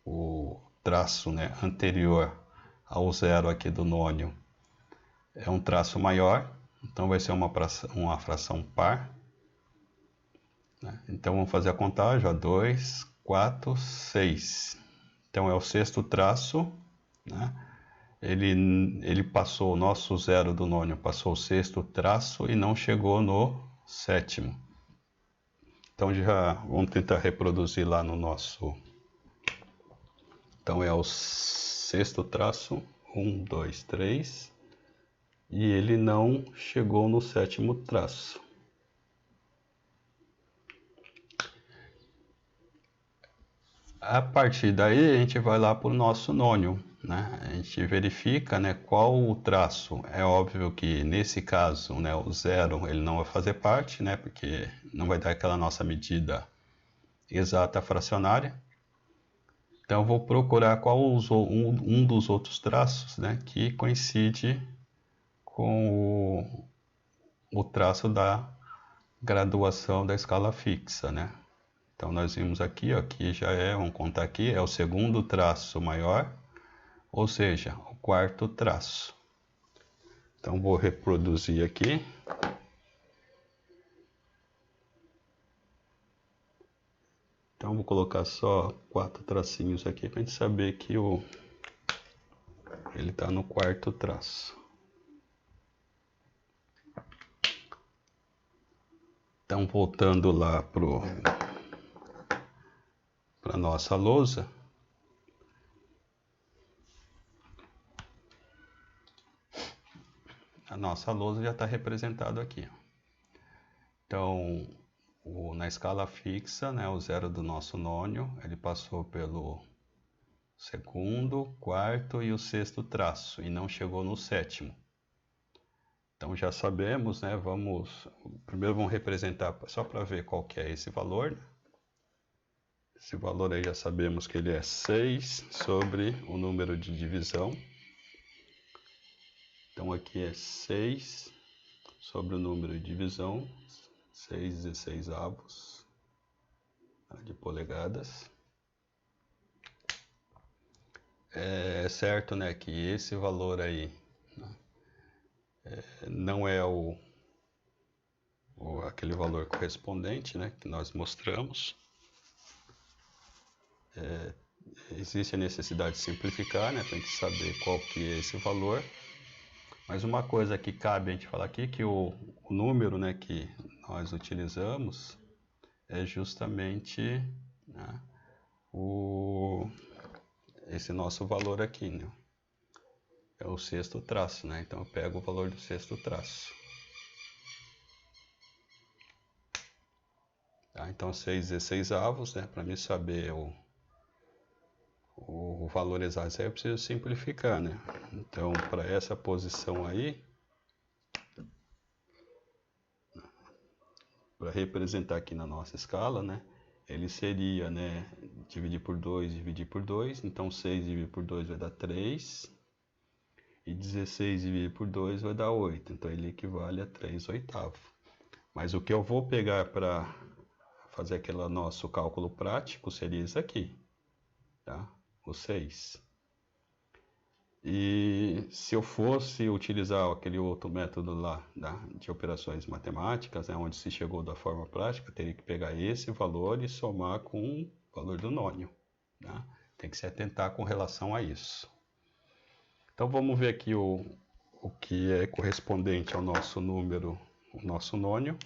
o traço, né, anterior ao zero aqui do nônio é um traço maior, então vai ser uma fração par. Né? Então vamos fazer a contagem, ó, 2, 4, 6. Então é o sexto traço, né? Ele passou, o nosso zero do nônio passou o sexto traço e não chegou no sétimo. Então já vamos tentar reproduzir lá no nosso. Então é o sexto traço, 1, 2, 3, e ele não chegou no sétimo traço. A partir daí a gente vai lá para o nosso nônio, né? A gente verifica, né, qual o traço. É óbvio que nesse caso, né, o zero ele não vai fazer parte, né, porque não vai dar aquela nossa medida exata fracionária. Então eu vou procurar qual um dos outros traços, né, que coincide com o traço da graduação da escala fixa, né? Então nós vimos aqui, ó, aqui já é, vamos contar aqui, é o segundo traço maior, ou seja, o quarto traço. Então vou reproduzir aqui. Então vou colocar só 4 tracinhos aqui para a gente saber que ele está no quarto traço. Então voltando lá para a nossa lousa. A nossa lousa já está representada aqui. Então, na escala fixa, né, o zero do nosso nônio, ele passou pelo segundo, quarto e o sexto traço e não chegou no sétimo. Então já sabemos, né, primeiro vamos representar só para ver qual que é esse valor. Né? Esse valor aí já sabemos que ele é 6 sobre o número de divisão. Então aqui é 6 sobre o número de divisão, 6/16 de polegadas. É certo, né, que esse valor aí, né, não é aquele valor correspondente, né, que nós mostramos. Existe a necessidade de simplificar, né, para a gente saber qual que é esse valor. Mas uma coisa que cabe a gente falar aqui, que o número, né, que nós utilizamos é justamente, né, esse nosso valor aqui, né? É o sexto traço, né? Então eu pego o valor do sexto traço. Tá? Então 6/16, né? Para mim saber o valor exato aí eu preciso simplificar, né? Então para essa posição aí, para representar aqui na nossa escala, né? Ele seria, né, dividir por 2, dividir por 2, então 6 dividido por 2 vai dar 3, e 16 dividido por 2 vai dar 8, então ele equivale a 3/8. Mas o que eu vou pegar para fazer aquele nosso cálculo prático seria isso aqui, tá? O 6. E se eu fosse utilizar aquele outro método lá, de operações matemáticas, né, onde se chegou da forma prática, teria que pegar esse valor e somar com o valor do nônio. Né? Tem que se atentar com relação a isso. Então vamos ver aqui o que é correspondente ao nosso número, o nosso nônio.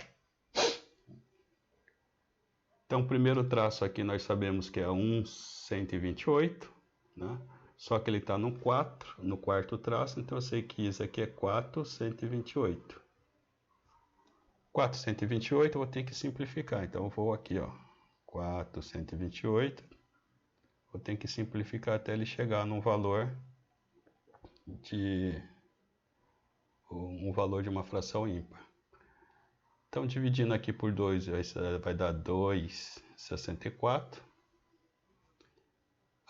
Então o primeiro traço aqui nós sabemos que é 1/128, né? Só que ele está no 4, no quarto traço, então eu sei que isso aqui é 4/128. 4/128 eu vou ter que simplificar, então eu vou aqui, ó, 4/128, vou ter que simplificar até ele chegar num valor de um valor de uma fração ímpar. Então, dividindo aqui por 2 vai dar 2,64.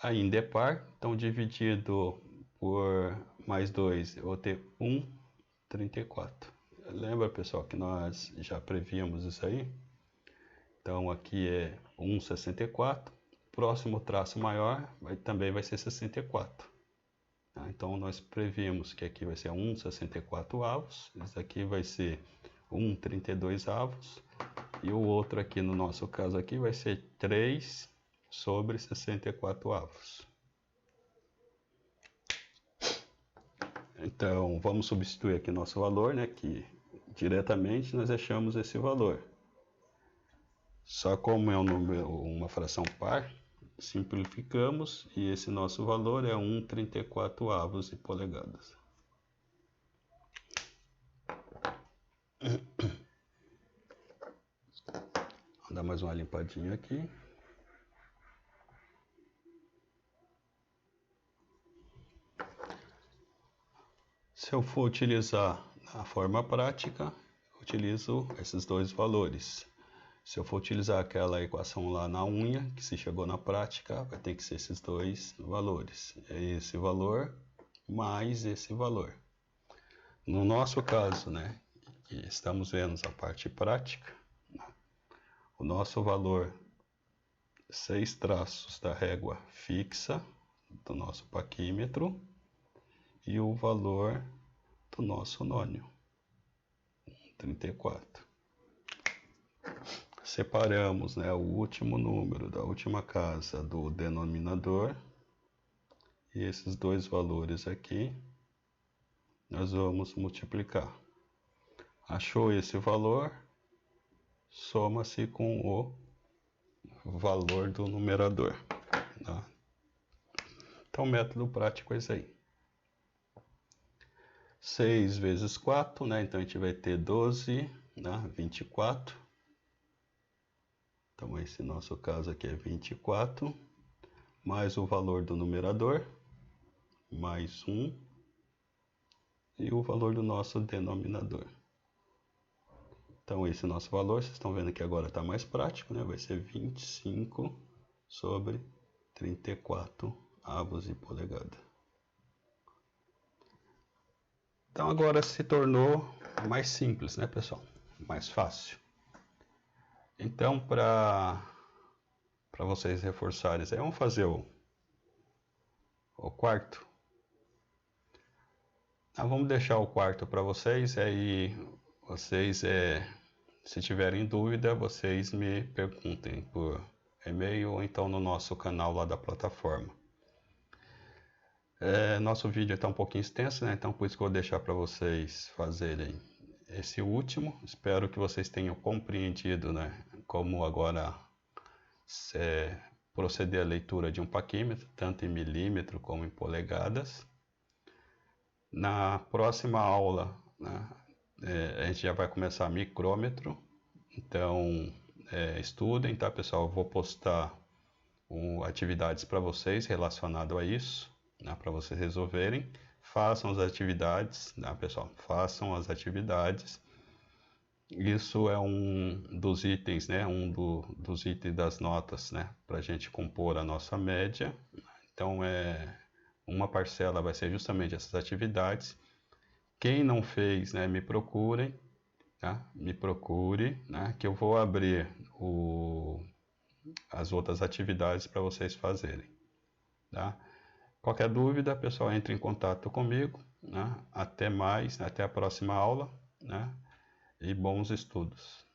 Ainda é par, então dividido por mais 2, eu vou ter 1,34. Lembra, pessoal, que nós já prevíamos isso aí? Então aqui é 1,64. Próximo traço maior também vai ser 64. Então nós previmos que aqui vai ser 1,64 avos. Esse aqui vai ser 1,32 avos. E o outro aqui, no nosso caso aqui, vai ser 3 sobre 64 avos. Então, vamos substituir aqui nosso valor, né? Que diretamente nós achamos esse valor. Só como é um número, uma fração par, simplificamos e esse nosso valor é 1,34 avos de polegadas. Vou dar mais uma limpadinha aqui. Se eu for utilizar a forma prática, eu utilizo esses dois valores. Se eu for utilizar aquela equação lá na unha, que se chegou na prática, vai ter que ser esses dois valores. É esse valor mais esse valor. No nosso caso, né, que estamos vendo a parte prática, o nosso valor 6 traços da régua fixa do nosso paquímetro e o valor do nosso nônio, 34. Separamos, né, o último número da última casa do denominador e esses dois valores aqui nós vamos multiplicar. Achou esse valor? Soma-se com o valor do numerador. Tá? Então, o método prático é esse aí. 6 vezes 4, né? Então a gente vai ter 12, né? 24. Então, esse nosso caso aqui é 24, mais o valor do numerador, mais 1, e o valor do nosso denominador. Então, esse nosso valor, vocês estão vendo que agora está mais prático, né? Vai ser 25 sobre 34 avos de polegada. Então, agora se tornou mais simples, né, pessoal? Mais fácil. Então, para vocês reforçarem, aí vamos fazer o quarto. Vamos deixar o quarto para vocês, aí vocês, se tiverem dúvida, vocês me perguntem por e-mail ou então no nosso canal lá da plataforma. Nosso vídeo está um pouquinho extenso, né? Então por isso que eu vou deixar para vocês fazerem esse último. Espero que vocês tenham compreendido, né, como agora proceder a leitura de um paquímetro, tanto em milímetro como em polegadas. Na próxima aula, né, a gente já vai começar micrômetro, então estudem, tá, pessoal? Eu vou postar atividades para vocês relacionadas a isso, né, para vocês resolverem. Façam as atividades, né, pessoal? Façam as atividades. Isso é um dos itens, né, dos itens das notas, né, para a gente compor a nossa média. Então, uma parcela vai ser justamente essas atividades. Quem não fez, né, me procurem, tá? Me procure, né, que eu vou abrir as outras atividades para vocês fazerem, tá? Qualquer dúvida, pessoal, entre em contato comigo, né? Até mais, até a próxima aula, né? E bons estudos.